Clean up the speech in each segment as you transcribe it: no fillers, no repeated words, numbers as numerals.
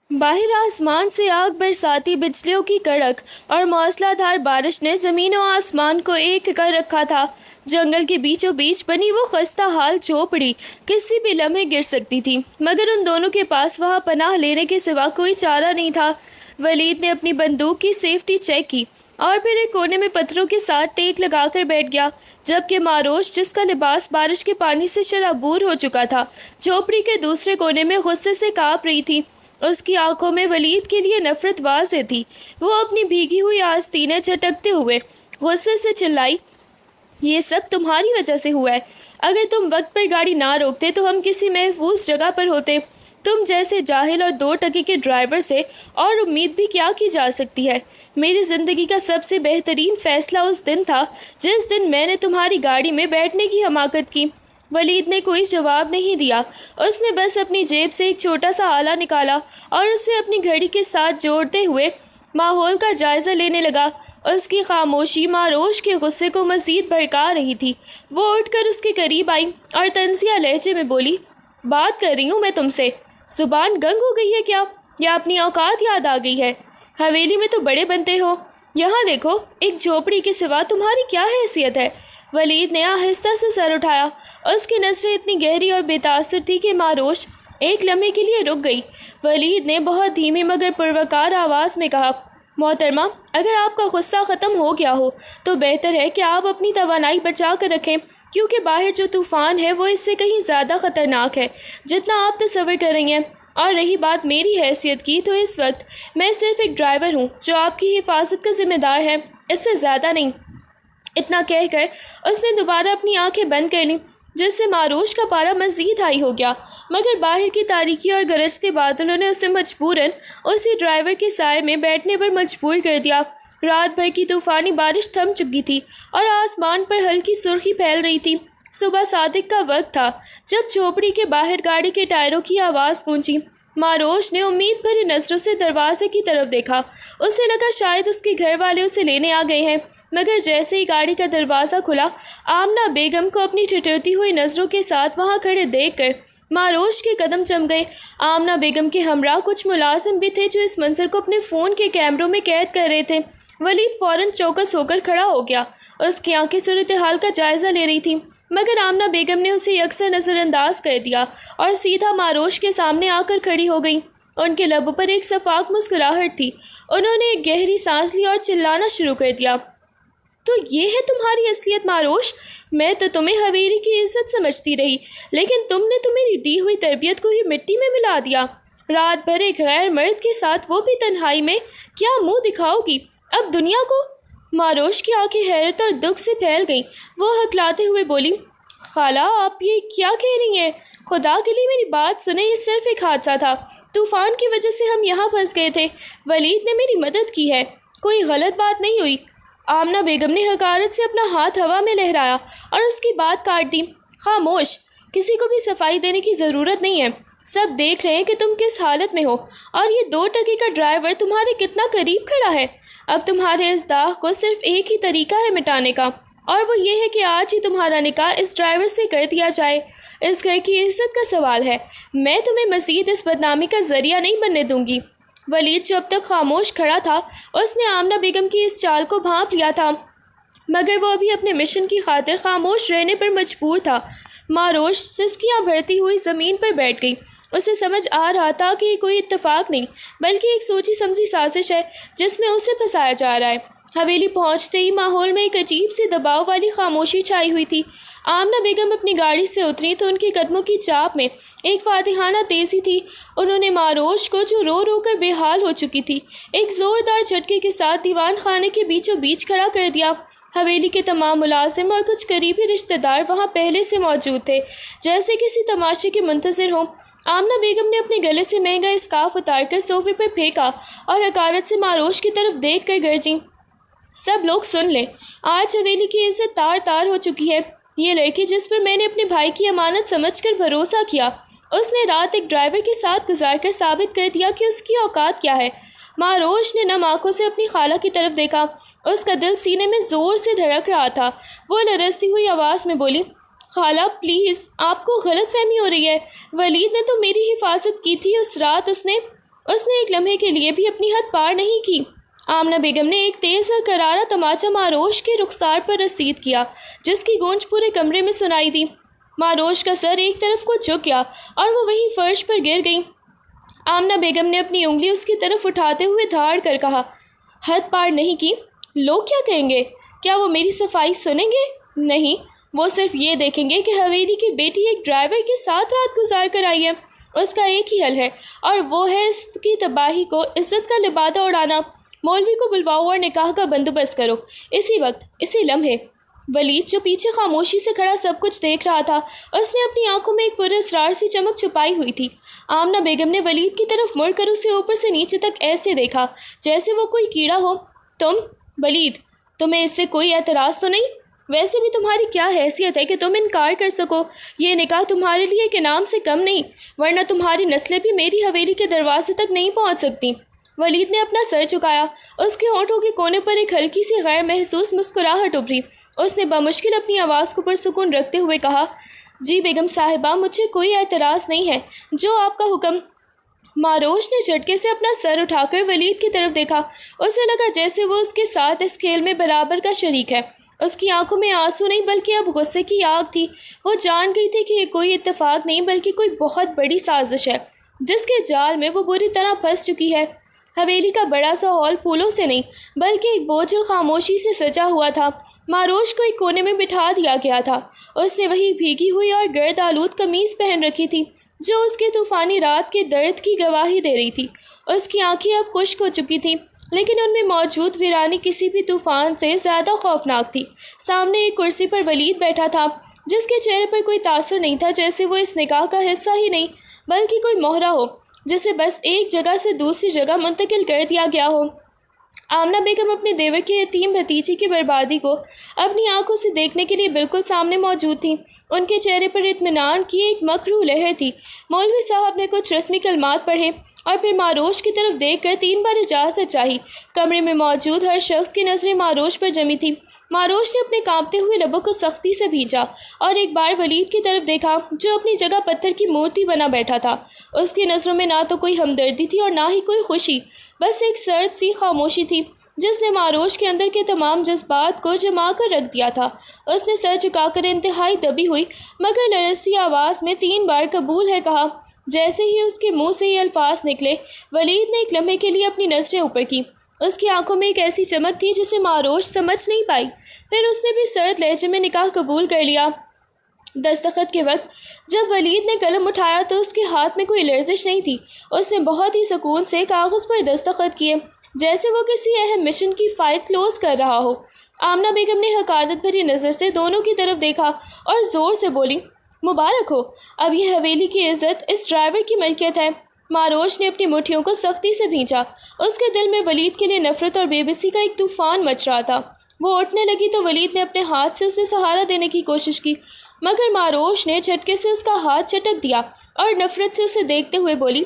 باہر آسمان سے آگ برساتی بجلیوں کی کڑک اور موسلادھار بارش نے زمین و آسمان کو ایک کر رکھا تھا۔ جنگل کے بیچوں بیچ بنی وہ خستہ حال جھوپڑی کسی بھی لمحے گر سکتی تھی، مگر ان دونوں کے پاس وہاں پناہ لینے کے سوا کوئی چارہ نہیں تھا۔ ولید نے اپنی بندوق کی سیفٹی چیک کی اور پھر ایک کونے میں پتھروں کے ساتھ ٹیک لگا کر بیٹھ گیا، جبکہ ماروش، جس کا لباس بارش کے پانی سے شرابور ہو چکا تھا، جھوپڑی کے دوسرے کونے میں غصے سے کانپ رہی تھی۔ اس کی آنکھوں میں ولید کے لیے نفرت واضح تھی۔ وہ اپنی بھیگی ہوئی آستینیں جھٹکتے ہوئے غصے سے چلائی، یہ سب تمہاری وجہ سے ہوا ہے۔ اگر تم وقت پر گاڑی نہ روکتے تو ہم کسی محفوظ جگہ پر ہوتے۔ تم جیسے جاہل اور 2 ٹکے کے ڈرائیور سے اور امید بھی کیا کی جا سکتی ہے؟ میری زندگی کا سب سے بہترین فیصلہ اس دن تھا جس دن میں نے تمہاری گاڑی میں بیٹھنے کی حماقت کی۔ ولید نے کوئی جواب نہیں دیا۔ اس نے بس اپنی جیب سے ایک چھوٹا سا آلہ نکالا اور اسے اپنی گھڑی کے ساتھ جوڑتے ہوئے ماحول کا جائزہ لینے لگا۔ اس کی خاموشی ماروش کے غصے کو مزید بھڑکا رہی تھی۔ وہ اٹھ کر اس کے قریب آئی اور طنزیہ لہجے میں بولی، بات کر رہی ہوں میں تم سے، زبان گنگ ہو گئی ہے کیا، یا اپنی اوقات یاد آ گئی ہے؟ حویلی میں تو بڑے بنتے ہو، یہاں دیکھو ایک جھوپڑی کے سوا تمہاری کیا حیثیت ہے؟ ولید نے آہستہ سے سر اٹھایا۔ اس کی نظریں اتنی گہری اور بے تاثر تھی کہ ماروش ایک لمحے کے لیے رک گئی۔ ولید نے بہت دھیمی مگر پروقار آواز میں کہا، محترمہ، اگر آپ کا غصہ ختم ہو گیا ہو تو بہتر ہے کہ آپ اپنی توانائی بچا کر رکھیں، کیونکہ باہر جو طوفان ہے وہ اس سے کہیں زیادہ خطرناک ہے جتنا آپ تصور کر رہی ہیں۔ اور رہی بات میری حیثیت کی، تو اس وقت میں صرف ایک ڈرائیور ہوں جو آپ کی حفاظت کا ذمہ دار ہے، اس سے زیادہ نہیں۔ اتنا کہہ کر اس نے دوبارہ اپنی آنکھیں بند کر لیں، جس سے ماروش کا پارا مزید ہائی ہو گیا، مگر باہر کی تاریکی اور گرجتے بادلوں نے اسے مجبوراً اسی ڈرائیور کے سائے میں بیٹھنے پر مجبور کر دیا۔ رات بھر کی طوفانی بارش تھم چکی تھی اور آسمان پر ہلکی سرخی پھیل رہی تھی۔ صبح صادق کا وقت تھا جب جھوپڑی کے باہر گاڑی کے ٹائروں کی آواز گونجی۔ ماروش نے امید بھری نظروں سے دروازے کی طرف دیکھا۔ اسے لگا شاید اس کے گھر والے اسے لینے آ گئے ہیں، مگر جیسے ہی گاڑی کا دروازہ کھلا، آمنہ بیگم کو اپنی ٹھٹھرتی ہوئی نظروں کے ساتھ وہاں کھڑے دیکھ کر ماروش کے قدم جم گئے۔ آمنہ بیگم کے ہمراہ کچھ ملازم بھی تھے جو اس منظر کو اپنے فون کے کیمروں میں قید کر رہے تھے۔ ولید فوراً چوکس ہو کر کھڑا ہو گیا۔ اس کی آنکھیں صورتحال کا جائزہ لے رہی تھیں، مگر آمنہ بیگم نے اسے یکسر نظر انداز کر دیا اور سیدھا ماروش کے سامنے آ کر کھڑی ہو گئیں۔ ان کے لبوں پر ایک شفاف مسکراہٹ تھی۔ انہوں نے ایک گہری سانس لی اور چلانا شروع کر دیا، تو یہ ہے تمہاری اصلیت ماروش؟ میں تو تمہیں حویلی کی عزت سمجھتی رہی، لیکن تم نے تو میری دی ہوئی تربیت کو ہی مٹی میں ملا دیا۔ رات بھر ایک غیر مرد کے ساتھ، وہ بھی تنہائی میں، کیا منہ دکھاؤ گی اب دنیا کو؟ ماروش کی آنکھیں حیرت اور دکھ سے پھیل گئیں۔ وہ ہکلاتے ہوئے بولی، خالہ آپ یہ کیا کہہ رہی ہیں؟ خدا کے لیے میری بات سنیں، یہ صرف ایک حادثہ تھا، طوفان کی وجہ سے ہم یہاں پھنس گئے تھے، ولید نے میری مدد کی ہے، کوئی غلط بات نہیں ہوئی۔ آمنہ بیگم نے حقارت سے اپنا ہاتھ ہوا میں لہرایا اور اس کی بات کاٹ دی۔ خاموش، کسی کو بھی صفائی دینے کی ضرورت نہیں ہے، سب دیکھ رہے ہیں کہ تم کس حالت میں ہو، اور یہ 2 ٹکے کا ڈرائیور تمہارے کتنا قریب کھڑا ہے۔ اب تمہارے اس داغ کو صرف ایک ہی طریقہ ہے مٹانے کا، اور وہ یہ ہے کہ آج ہی تمہارا نکاح اس ڈرائیور سے کر دیا جائے۔ اس گھر کی عزت کا سوال ہے، میں تمہیں مزید اس بدنامی کا ذریعہ نہیں بننے دوں گی۔ ولید جو اب تک خاموش کھڑا تھا، اس نے آمنہ بیگم کی اس چال کو بھانپ لیا تھا، مگر وہ ابھی اپنے مشن کی خاطر خاموش رہنے پر مجبور تھا۔ ماروش سسکیاں بھرتی ہوئی زمین پر بیٹھ گئی۔ اسے سمجھ آ رہا تھا کہ یہ کوئی اتفاق نہیں، بلکہ ایک سوچی سمجھی سازش ہے جس میں اسے پھنسایا جا رہا ہے۔ حویلی پہنچتے ہی ماحول میں ایک عجیب سی دباؤ والی خاموشی چھائی ہوئی تھی۔ آمنہ بیگم اپنی گاڑی سے اتری تو ان کے قدموں کی چاپ میں ایک فاتحانہ تیزی تھی۔ انہوں نے ماروش کو، جو رو رو کر بے حال ہو چکی تھی، ایک زوردار جھٹکے کے ساتھ دیوان خانے کے بیچوں بیچ کھڑا کر دیا۔ حویلی کے تمام ملازم اور کچھ قریبی رشتہ دار وہاں پہلے سے موجود تھے، جیسے کسی تماشے کے منتظر ہوں۔ آمنہ بیگم نے اپنے گلے سے مہنگا اسکارف اتار کر صوفے پر پھینکا اور حقارت سے ماروش کی طرف دیکھ کر گرجیں، سب لوگ سن لیں، آج حویلی کی عزت تار تار ہو چکی ہے۔ یہ لڑکی جس پر میں نے اپنے بھائی کی امانت سمجھ کر بھروسہ کیا، اس نے رات ایک ڈرائیور کے ساتھ گزار کر ثابت کر دیا کہ اس کی اوقات کیا ہے۔ ماروش نے نم آنکھوں سے اپنی خالہ کی طرف دیکھا۔ اس کا دل سینے میں زور سے دھڑک رہا تھا۔ وہ لرزتی ہوئی آواز میں بولی، خالہ پلیز، آپ کو غلط فہمی ہو رہی ہے، ولید نے تو میری حفاظت کی تھی اس رات، اس نے اس نے ایک لمحے کے لیے بھی اپنی حد پار نہیں کی۔ آمنہ بیگم نے ایک تیز اور کرارا تماچا معروش کے رخسار پر رسید کیا، جس کی گونج پورے کمرے میں سنائی دی۔ معروش کا سر ایک طرف کو جھک گیا اور وہ وہیں فرش پر گر گئی۔ آمنہ بیگم نے اپنی انگلی اس کی طرف اٹھاتے ہوئے دھاڑ کر کہا، حد پار نہیں کی؟ لوگ کیا کہیں گے؟ کیا وہ میری صفائی سنیں گے؟ نہیں، وہ صرف یہ دیکھیں گے کہ حویلی کی بیٹی ایک ڈرائیور کے ساتھ رات گزار کر آئی ہے۔ اس کا ایک ہی حل ہے اور وہ ہے اس کی تباہی کو عزت کا لبادہ اڑانا۔ مولوی کو بلواؤ اور نکاح کا بندوبست کرو۔ اسی وقت، اسی لمحے۔ ولید جو پیچھے خاموشی سے کھڑا سب کچھ دیکھ رہا تھا، اس نے اپنی آنکھوں میں ایک پراسرار سی چمک چھپائی ہوئی تھی۔ آمنہ بیگم نے ولید کی طرف مڑ کر اسے اوپر سے نیچے تک ایسے دیکھا جیسے وہ کوئی کیڑا ہو۔ ولید، تمہیں اس سے کوئی اعتراض تو نہیں؟ ویسے بھی تمہاری کیا حیثیت ہے کہ تم انکار کر سکو؟ یہ نکاح تمہارے لیے ایک انعام سے کم نہیں، ورنہ تمہاری نسلیں بھی میری حویلی کے دروازے تک نہیں پہنچ سکتی۔ ولید نے اپنا سر جھکایا۔ اس کے ہونٹوں کے کونے پر ایک ہلکی سی غیر محسوس مسکراہٹ ابھری۔ اس نے بمشکل اپنی آواز کو پرسکون رکھتے ہوئے کہا، جی بیگم صاحبہ، مجھے کوئی اعتراض نہیں ہے، جو آپ کا حکم۔ معروش نے جھٹکے سے اپنا سر اٹھا کر ولید کی طرف دیکھا۔ اسے لگا جیسے وہ اس کے ساتھ اس کھیل میں برابر کا شریک ہے۔ اس کی آنکھوں میں آنسو نہیں بلکہ اب غصے کی آگ تھی۔ وہ جان گئی تھی کہ یہ کوئی اتفاق نہیں بلکہ کوئی بہت بڑی سازش ہے، جس کے جال میں وہ بری طرح پھنس چکی ہے۔ حویلی کا بڑا سا ہال پھولوں سے نہیں بلکہ ایک بوجھل خاموشی سے سجا ہوا تھا۔ معروش کو ایک کونے میں بٹھا دیا گیا تھا۔ اس نے وہی بھیگی ہوئی اور گرد آلود قمیص پہن رکھی تھی جو اس کے طوفانی رات کے درد کی گواہی دے رہی تھی۔ اس کی آنکھیں اب خشک ہو چکی تھیں، لیکن ان میں موجود ویرانی کسی بھی طوفان سے زیادہ خوفناک تھی۔ سامنے ایک کرسی پر ولید بیٹھا تھا، جس کے چہرے پر کوئی تاثر نہیں تھا، جیسے وہ اس نکاح کا حصہ ہی نہیں بلکہ کوئی مہرہ ہو جسے بس ایک جگہ سے دوسری جگہ منتقل کر دیا گیا ہو۔ آمنہ بیگم اپنے دیور کے یتیم بھتیجی کی بربادی کو اپنی آنکھوں سے دیکھنے کے لیے بالکل سامنے موجود تھیں۔ ان کے چہرے پر اطمینان کی ایک مکروح لہر تھی۔ مولوی صاحب نے کچھ رسمی کلمات پڑھے اور پھر معروش کی طرف دیکھ کر 3 بار اجازت چاہی۔ کمرے میں موجود ہر شخص کی نظریں معروش پر جمی تھی۔ معروش نے اپنے کانپتے ہوئے لبوں کو سختی سے بھینچا اور ایک بار ولید کی طرف دیکھا جو اپنی جگہ پتھر کی مورتی بنا بیٹھا تھا۔ اس کی نظروں میں نہ تو کوئی ہمدردی تھی اور نہ ہی کوئی خوشی، بس ایک سرد سی خاموشی تھی جس نے معروش کے اندر کے تمام جذبات کو جما کر رکھ دیا تھا۔ اس نے سر جھکا کر انتہائی دبی ہوئی مگر لرزتی آواز میں 3 بار قبول ہے کہا۔ جیسے ہی اس کے منہ سے یہ الفاظ نکلے، ولید نے ایک لمحے کے لیے اپنی نظریں اوپر کی۔ اس کی آنکھوں میں ایک ایسی چمک تھی جسے معروش سمجھ نہیں پائی۔ پھر اس نے بھی سرد لہجے میں نکاح قبول کر لیا۔ دستخط کے وقت جب ولید نے قلم اٹھایا تو اس کے ہاتھ میں کوئی لرزش نہیں تھی۔ اس نے بہت ہی سکون سے کاغذ پر دستخط کیے، جیسے وہ کسی اہم مشن کی فائل کلوز کر رہا ہو۔ آمنہ بیگم نے حقارت بھری نظر سے دونوں کی طرف دیکھا اور زور سے بولی، مبارک ہو، اب یہ حویلی کی عزت اس ڈرائیور کی ملکیت ہے۔ معروش نے اپنی مٹھیوں کو سختی سے بھینچا۔ اس کے دل میں ولید کے لیے نفرت اور بے بسی کا ایک طوفان مچ رہا تھا۔ وہ اٹھنے لگی تو ولید نے اپنے ہاتھ سے اسے سہارا دینے کی کوشش کی، مگر معروش نے جھٹکے سے اس کا ہاتھ چٹک دیا اور نفرت سے اسے دیکھتے ہوئے بولی،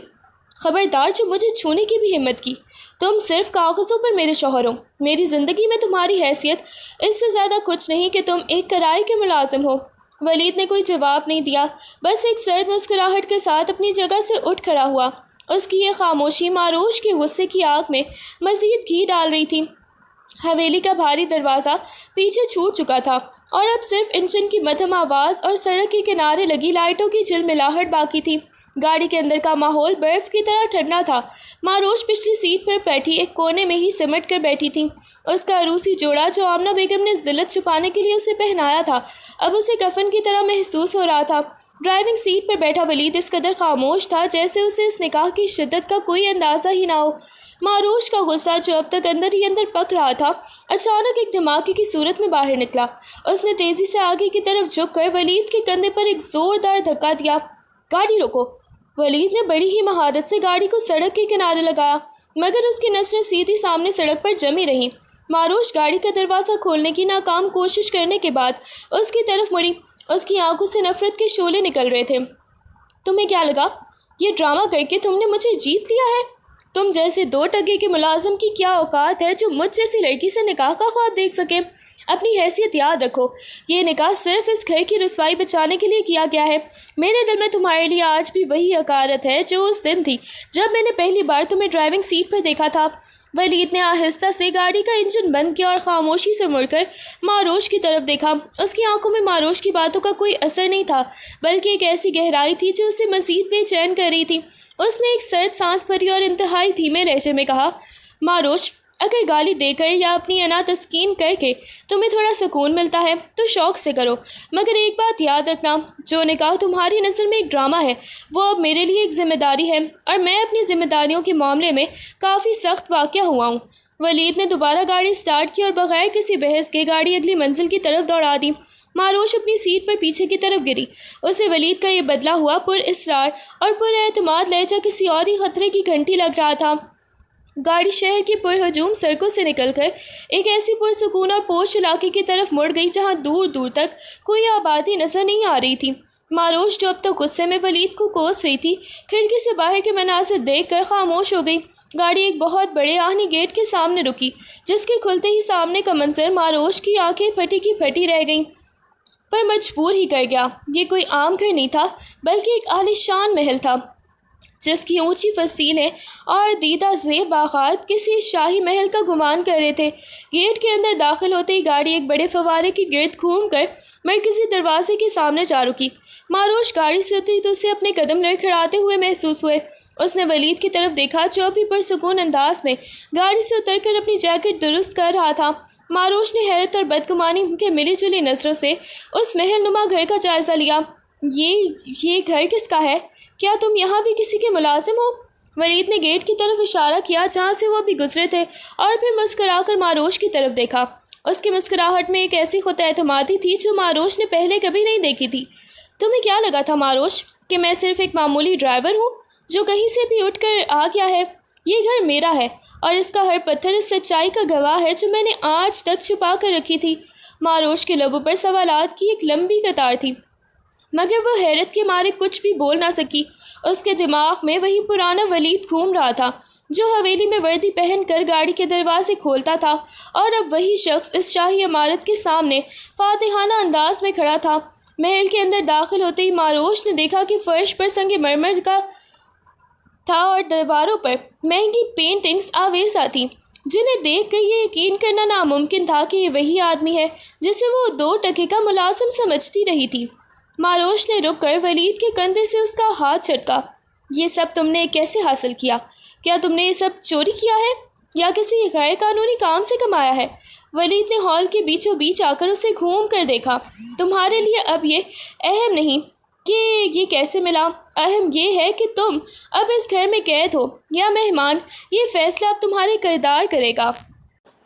خبردار جو مجھے چھونے کی بھی ہمت کی۔ تم صرف کاغذوں پر میرے شوہر ہو، میری زندگی میں تمہاری حیثیت اس سے زیادہ کچھ نہیں کہ تم ایک کرائے کے ملازم ہو۔ ولید نے کوئی جواب نہیں دیا، بس ایک سرد مسکراہٹ کے ساتھ اپنی جگہ سے اٹھ کھڑا ہوا۔ اس کی یہ خاموشی معروش کے غصے کی آگ میں مزید گھی ڈال رہی تھی۔ حویلی کا بھاری دروازہ پیچھے چھوٹ چکا تھا اور اب صرف انجن کی مدھم آواز اور سڑک کے کنارے لگی لائٹوں کی جھلملاہٹ باقی تھی۔ گاڑی کے اندر کا ماحول برف کی طرح ٹھنڈا تھا۔ معروش پچھلی سیٹ پر بیٹھی ایک کونے میں ہی سمٹ کر بیٹھی تھی۔ اس کا عروسی جوڑا جو آمنہ بیگم نے ذلت چھپانے کے لیے اسے پہنایا تھا، اب اسے کفن کی طرح محسوس ہو رہا تھا۔ ڈرائیونگ سیٹ پر بیٹھا ولید اس قدر خاموش تھا جیسے اسے اس نکاح کی شدت کا کوئی اندازہ ہی نہ ہو۔ معروش کا غصہ جو اب تک اندر ہی اندر پک رہا تھا، اچانک ایک دھماکے کی صورت میں باہر نکلا۔ اس نے تیزی سے آگے کی طرف جھک کر ولید کے کندھے پر ایک زوردار دھکا دیا۔ گاڑی روکو۔ ولید نے بڑی ہی مہارت سے گاڑی کو سڑک کے کنارے لگایا، مگر اس کی نظریں سیدھی سامنے سڑک پر جمی رہیں۔ معروش گاڑی کا دروازہ کھولنے کی ناکام کوشش کرنے کے بعد اس کی طرف مڑی۔ اس کی آنکھوں سے نفرت کے شعلے نکل رہے تھے۔ تمہیں کیا لگا یہ ڈرامہ کر کے تم نے مجھے جیت لیا ہے؟ تم جیسے 2 ٹکے کے ملازم کی کیا اوقات ہے جو مجھ جیسی لڑکی سے نکاح کا خواب دیکھ سکے؟ اپنی حیثیت یاد رکھو، یہ نکاح صرف اس گھر کی رسوائی بچانے کے لیے کیا گیا ہے۔ میرے دل میں تمہارے لیے آج بھی وہی حقارت ہے جو اس دن تھی جب میں نے پہلی بار تمہیں ڈرائیونگ سیٹ پر دیکھا تھا۔ ولید نے آہستہ سے گاڑی کا انجن بند کیا اور خاموشی سے مڑ کر معروش کی طرف دیکھا۔ اس کی آنکھوں میں معروش کی باتوں کا کوئی اثر نہیں تھا، بلکہ ایک ایسی گہرائی تھی جو اسے مزید بے چین کر رہی تھی۔ اس نے ایک سرد سانس بھری اور انتہائی دھیمے لہجے میں کہا، معروش، اگر گالی دے کر یا اپنی انا تسکین کر کے تمہیں تھوڑا سکون ملتا ہے تو شوق سے کرو، مگر ایک بات یاد رکھنا، جو نکاح تمہاری نظر میں ایک ڈرامہ ہے وہ اب میرے لیے ایک ذمہ داری ہے، اور میں اپنی ذمہ داریوں کے معاملے میں کافی سخت واقع ہوا ہوں۔ ولید نے دوبارہ گاڑی سٹارٹ کی اور بغیر کسی بحث کے گاڑی اگلی منزل کی طرف دوڑا دی۔ معروش اپنی سیٹ پر پیچھے کی طرف گری۔ اسے ولید کا یہ بدلا ہوا پر اسرار اور پر اعتماد لہجہ کسی اور ہی خطرے کی گھنٹی لگ رہا تھا۔ گاڑی شہر کی پرہجوم سڑکوں سے نکل کر ایک ایسی پرسکون اور پوش علاقے کی طرف مڑ گئی جہاں دور دور تک کوئی آبادی نظر نہیں آ رہی تھی۔ معروش جو اب تک غصے میں ولید کو کوس رہی تھی، کھڑکی سے باہر کے مناظر دیکھ کر خاموش ہو گئی۔ گاڑی ایک بہت بڑے آہنی گیٹ کے سامنے رکی، جس کے کھلتے ہی سامنے کا منظر معروش کی آنکھیں پھٹی کی پھٹی رہ گئیں، پر مجبور ہی کر گیا۔ یہ کوئی عام گھر نہیں تھا، بلکہ ایک عالیشان محل تھا، جس کی اونچی فصیلیں اور دیدہ زیب باغات کسی شاہی محل کا گمان کر رہے تھے۔ گیٹ کے اندر داخل ہوتے ہی گاڑی ایک بڑے فوارے کی گرد گھوم کر مرکزی دروازے کے سامنے جا رکی۔ معروش گاڑی سے اتری تو اسے اپنے قدم لڑکھڑاتے ہوئے محسوس ہوئے۔ اس نے ولید کی طرف دیکھا جو ابھی پرسکون انداز میں گاڑی سے اتر کر اپنی جیکٹ درست کر رہا تھا۔ معروش نے حیرت اور بدگمانی کے ملی جلی نظروں سے اس محل نما گھر کا جائزہ لیا۔ یہ گھر کس کا ہے؟ کیا تم یہاں بھی کسی کے ملازم ہو؟ ولید نے گیٹ کی طرف اشارہ کیا جہاں سے وہ بھی گزرے تھے، اور پھر مسکرا کر معروش کی طرف دیکھا۔ اس کی مسکراہٹ میں ایک ایسی خود اعتمادی تھی جو معروش نے پہلے کبھی نہیں دیکھی تھی۔ تمہیں کیا لگا تھا معروش کہ میں صرف ایک معمولی ڈرائیور ہوں جو کہیں سے بھی اٹھ کر آ گیا ہے؟ یہ گھر میرا ہے، اور اس کا ہر پتھر اس سچائی کا گواہ ہے جو میں نے آج تک چھپا کر رکھی تھی۔ معروش کے لبوں پر سوالات کی ایک لمبی قطار تھی، مگر وہ حیرت کے مارے کچھ بھی بول نہ سکی۔ اس کے دماغ میں وہی پرانا ولید گھوم رہا تھا جو حویلی میں وردی پہن کر گاڑی کے دروازے کھولتا تھا، اور اب وہی شخص اس شاہی عمارت کے سامنے فاتحانہ انداز میں کھڑا تھا۔ محل کے اندر داخل ہوتے ہی معروش نے دیکھا کہ فرش پر سنگ مرمر کا تھا اور دیواروں پر مہنگی پینٹنگز آویزاں تھیں، جنہیں دیکھ کر یہ یقین کرنا ناممکن تھا کہ یہ وہی آدمی ہے جسے وہ 2 ٹکے کا ملازم سمجھتی رہی تھی۔ معروش نے رک کر ولید کے کندھے سے اس کا ہاتھ جھٹکا۔ یہ سب تم نے کیسے حاصل کیا؟ کیا تم نے یہ سب چوری کیا ہے یا کسی غیر قانونی کام سے کمایا ہے؟ ولید نے ہال کے بیچوں بیچ آ کر اسے گھوم کر دیکھا۔ تمہارے لیے اب یہ اہم نہیں کہ یہ کیسے ملا، اہم یہ ہے کہ تم اب اس گھر میں قید ہو یا مہمان، یہ فیصلہ اب تمہارے کردار کرے گا۔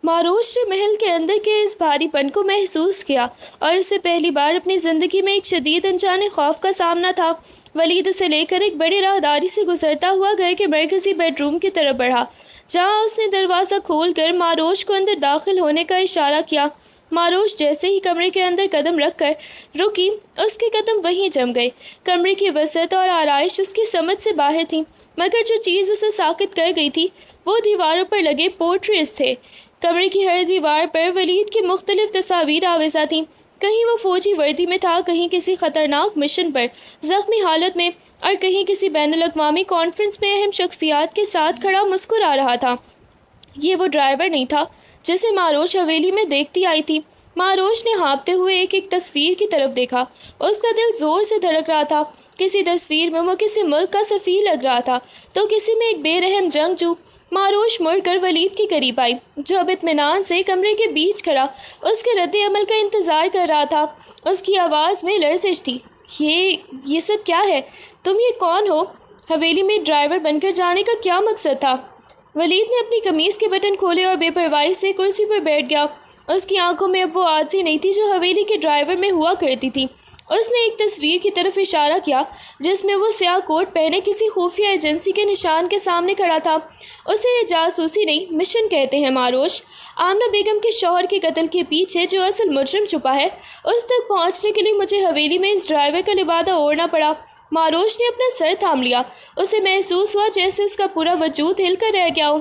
معروش نے محل کے اندر کے اس بھاری پن کو محسوس کیا، اور اسے پہلی بار اپنی زندگی میں ایک شدید انجانے خوف کا سامنا تھا۔ ولید اسے لے کر ایک بڑی راہداری سے گزرتا ہوا گھر کے مرکزی بیڈ روم کی طرف بڑھا، جہاں اس نے دروازہ کھول کر معروش کو اندر داخل ہونے کا اشارہ کیا۔ معروش جیسے ہی کمرے کے اندر قدم رکھ کر رکی، اس کے قدم وہیں جم گئے۔ کمرے کی وسعت اور آرائش اس کی سمجھ سے باہر تھی، مگر جو چیز اسے ساکت کر گئی تھی وہ دیواروں پر لگے پورٹریز تھے۔ کمرے کی ہر دیوار پر ولید کی مختلف تصاویر آویزاں تھیں، کہیں وہ فوجی وردی میں تھا، کہیں کسی خطرناک مشن پر زخمی حالت میں، اور کہیں کسی بین الاقوامی کانفرنس میں اہم شخصیات کے ساتھ کھڑا مسکرا رہا تھا۔ یہ وہ ڈرائیور نہیں تھا جسے معروش حویلی میں دیکھتی آئی تھی۔ معروش نے ہانپتے ہوئے ایک ایک تصویر کی طرف دیکھا۔ اس کا دل زور سے دھڑک رہا تھا۔ کسی تصویر میں وہ کسی ملک کا سفیر لگ رہا تھا تو کسی میں ایک بے رحم جنگجو۔ معروش مڑ کر ولید کے قریب آئی، جو اب اطمینان سے کمرے کے بیچ کھڑا اس کے رد عمل کا انتظار کر رہا تھا۔ اس کی آواز میں لرزش تھی۔ یہ سب کیا ہے؟ تم یہ کون ہو؟ حویلی میں ڈرائیور بن کر جانے کا کیا مقصد تھا؟ ولید نے اپنی قمیض کے بٹن کھولے اور بے پرواہی سے کرسی پر بیٹھ گیا۔ اس کی آنکھوں میں اب وہ عاجزی نہیں تھی جو حویلی کے ڈرائیور میں ہوا کرتی تھی۔ اس نے ایک تصویر کی طرف اشارہ کیا جس میں وہ سیاہ کوٹ پہنے کسی خفیہ ایجنسی کے نشان کے سامنے کھڑا تھا۔ اسے یہ جاسوسی نہیں، مشن کہتے ہیں معروش۔ آمنہ بیگم کے شوہر کے قتل کے پیچھے جو اصل مجرم چھپا ہے، اس تک پہنچنے کے لیے مجھے حویلی میں اس ڈرائیور کا لبادہ اوڑھنا پڑا۔ معروش نے اپنا سر تھام لیا۔ اسے محسوس ہوا جیسے اس کا پورا وجود ہل کر رہ گیا ہو۔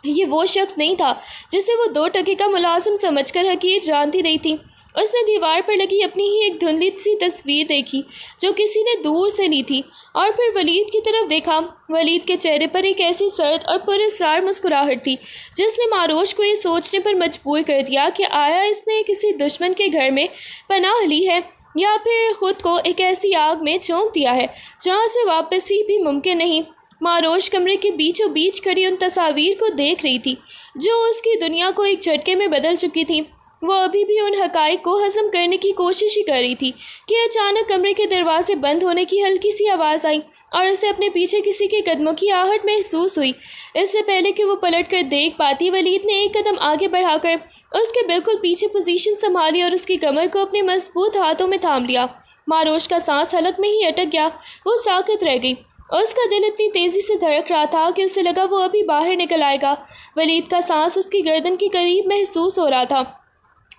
یہ وہ شخص نہیں تھا جسے وہ 2 کا ملازم سمجھ کر حقیر جانتی رہی تھی۔ اس نے دیوار پر لگی اپنی ہی ایک دھندلی سی تصویر دیکھی جو کسی نے دور سے لی تھی، اور پھر ولید کی طرف دیکھا۔ ولید کے چہرے پر ایک ایسی سرد اور پراسرار مسکراہٹ تھی جس نے ماروش کو یہ سوچنے پر مجبور کر دیا کہ آیا اس نے کسی دشمن کے گھر میں پناہ لی ہے یا پھر خود کو ایک ایسی آگ میں جھونک دیا ہے جہاں سے واپسی بھی ممکن نہیں۔ ماروش کمرے کے بیچوں بیچ کھڑی ان تصاویر کو دیکھ رہی تھی جو اس کی دنیا کو ایک جھٹکے میں بدل چکی تھی۔ وہ ابھی بھی ان حقائق کو ہضم کرنے کی کوشش ہی کر رہی تھی کہ اچانک کمرے کے دروازے بند ہونے کی ہلکی سی آواز آئی اور اسے اپنے پیچھے کسی کے قدموں کی آہٹ محسوس ہوئی۔ اس سے پہلے کہ وہ پلٹ کر دیکھ پاتی، ولید نے ایک قدم آگے بڑھا کر اس کے بالکل پیچھے پوزیشن سنبھالی اور اس کی کمر کو اپنے مضبوط ہاتھوں میں تھام لیا۔ ماروش کا سانس حلق میں ہی اٹک گیا، وہ ساکت رہ گئی۔ اس کا دل اتنی تیزی سے دھڑک رہا تھا کہ اسے لگا وہ ابھی باہر نکل آئے گا۔ ولید کا سانس اس کی گردن کے قریب محسوس ہو رہا تھا۔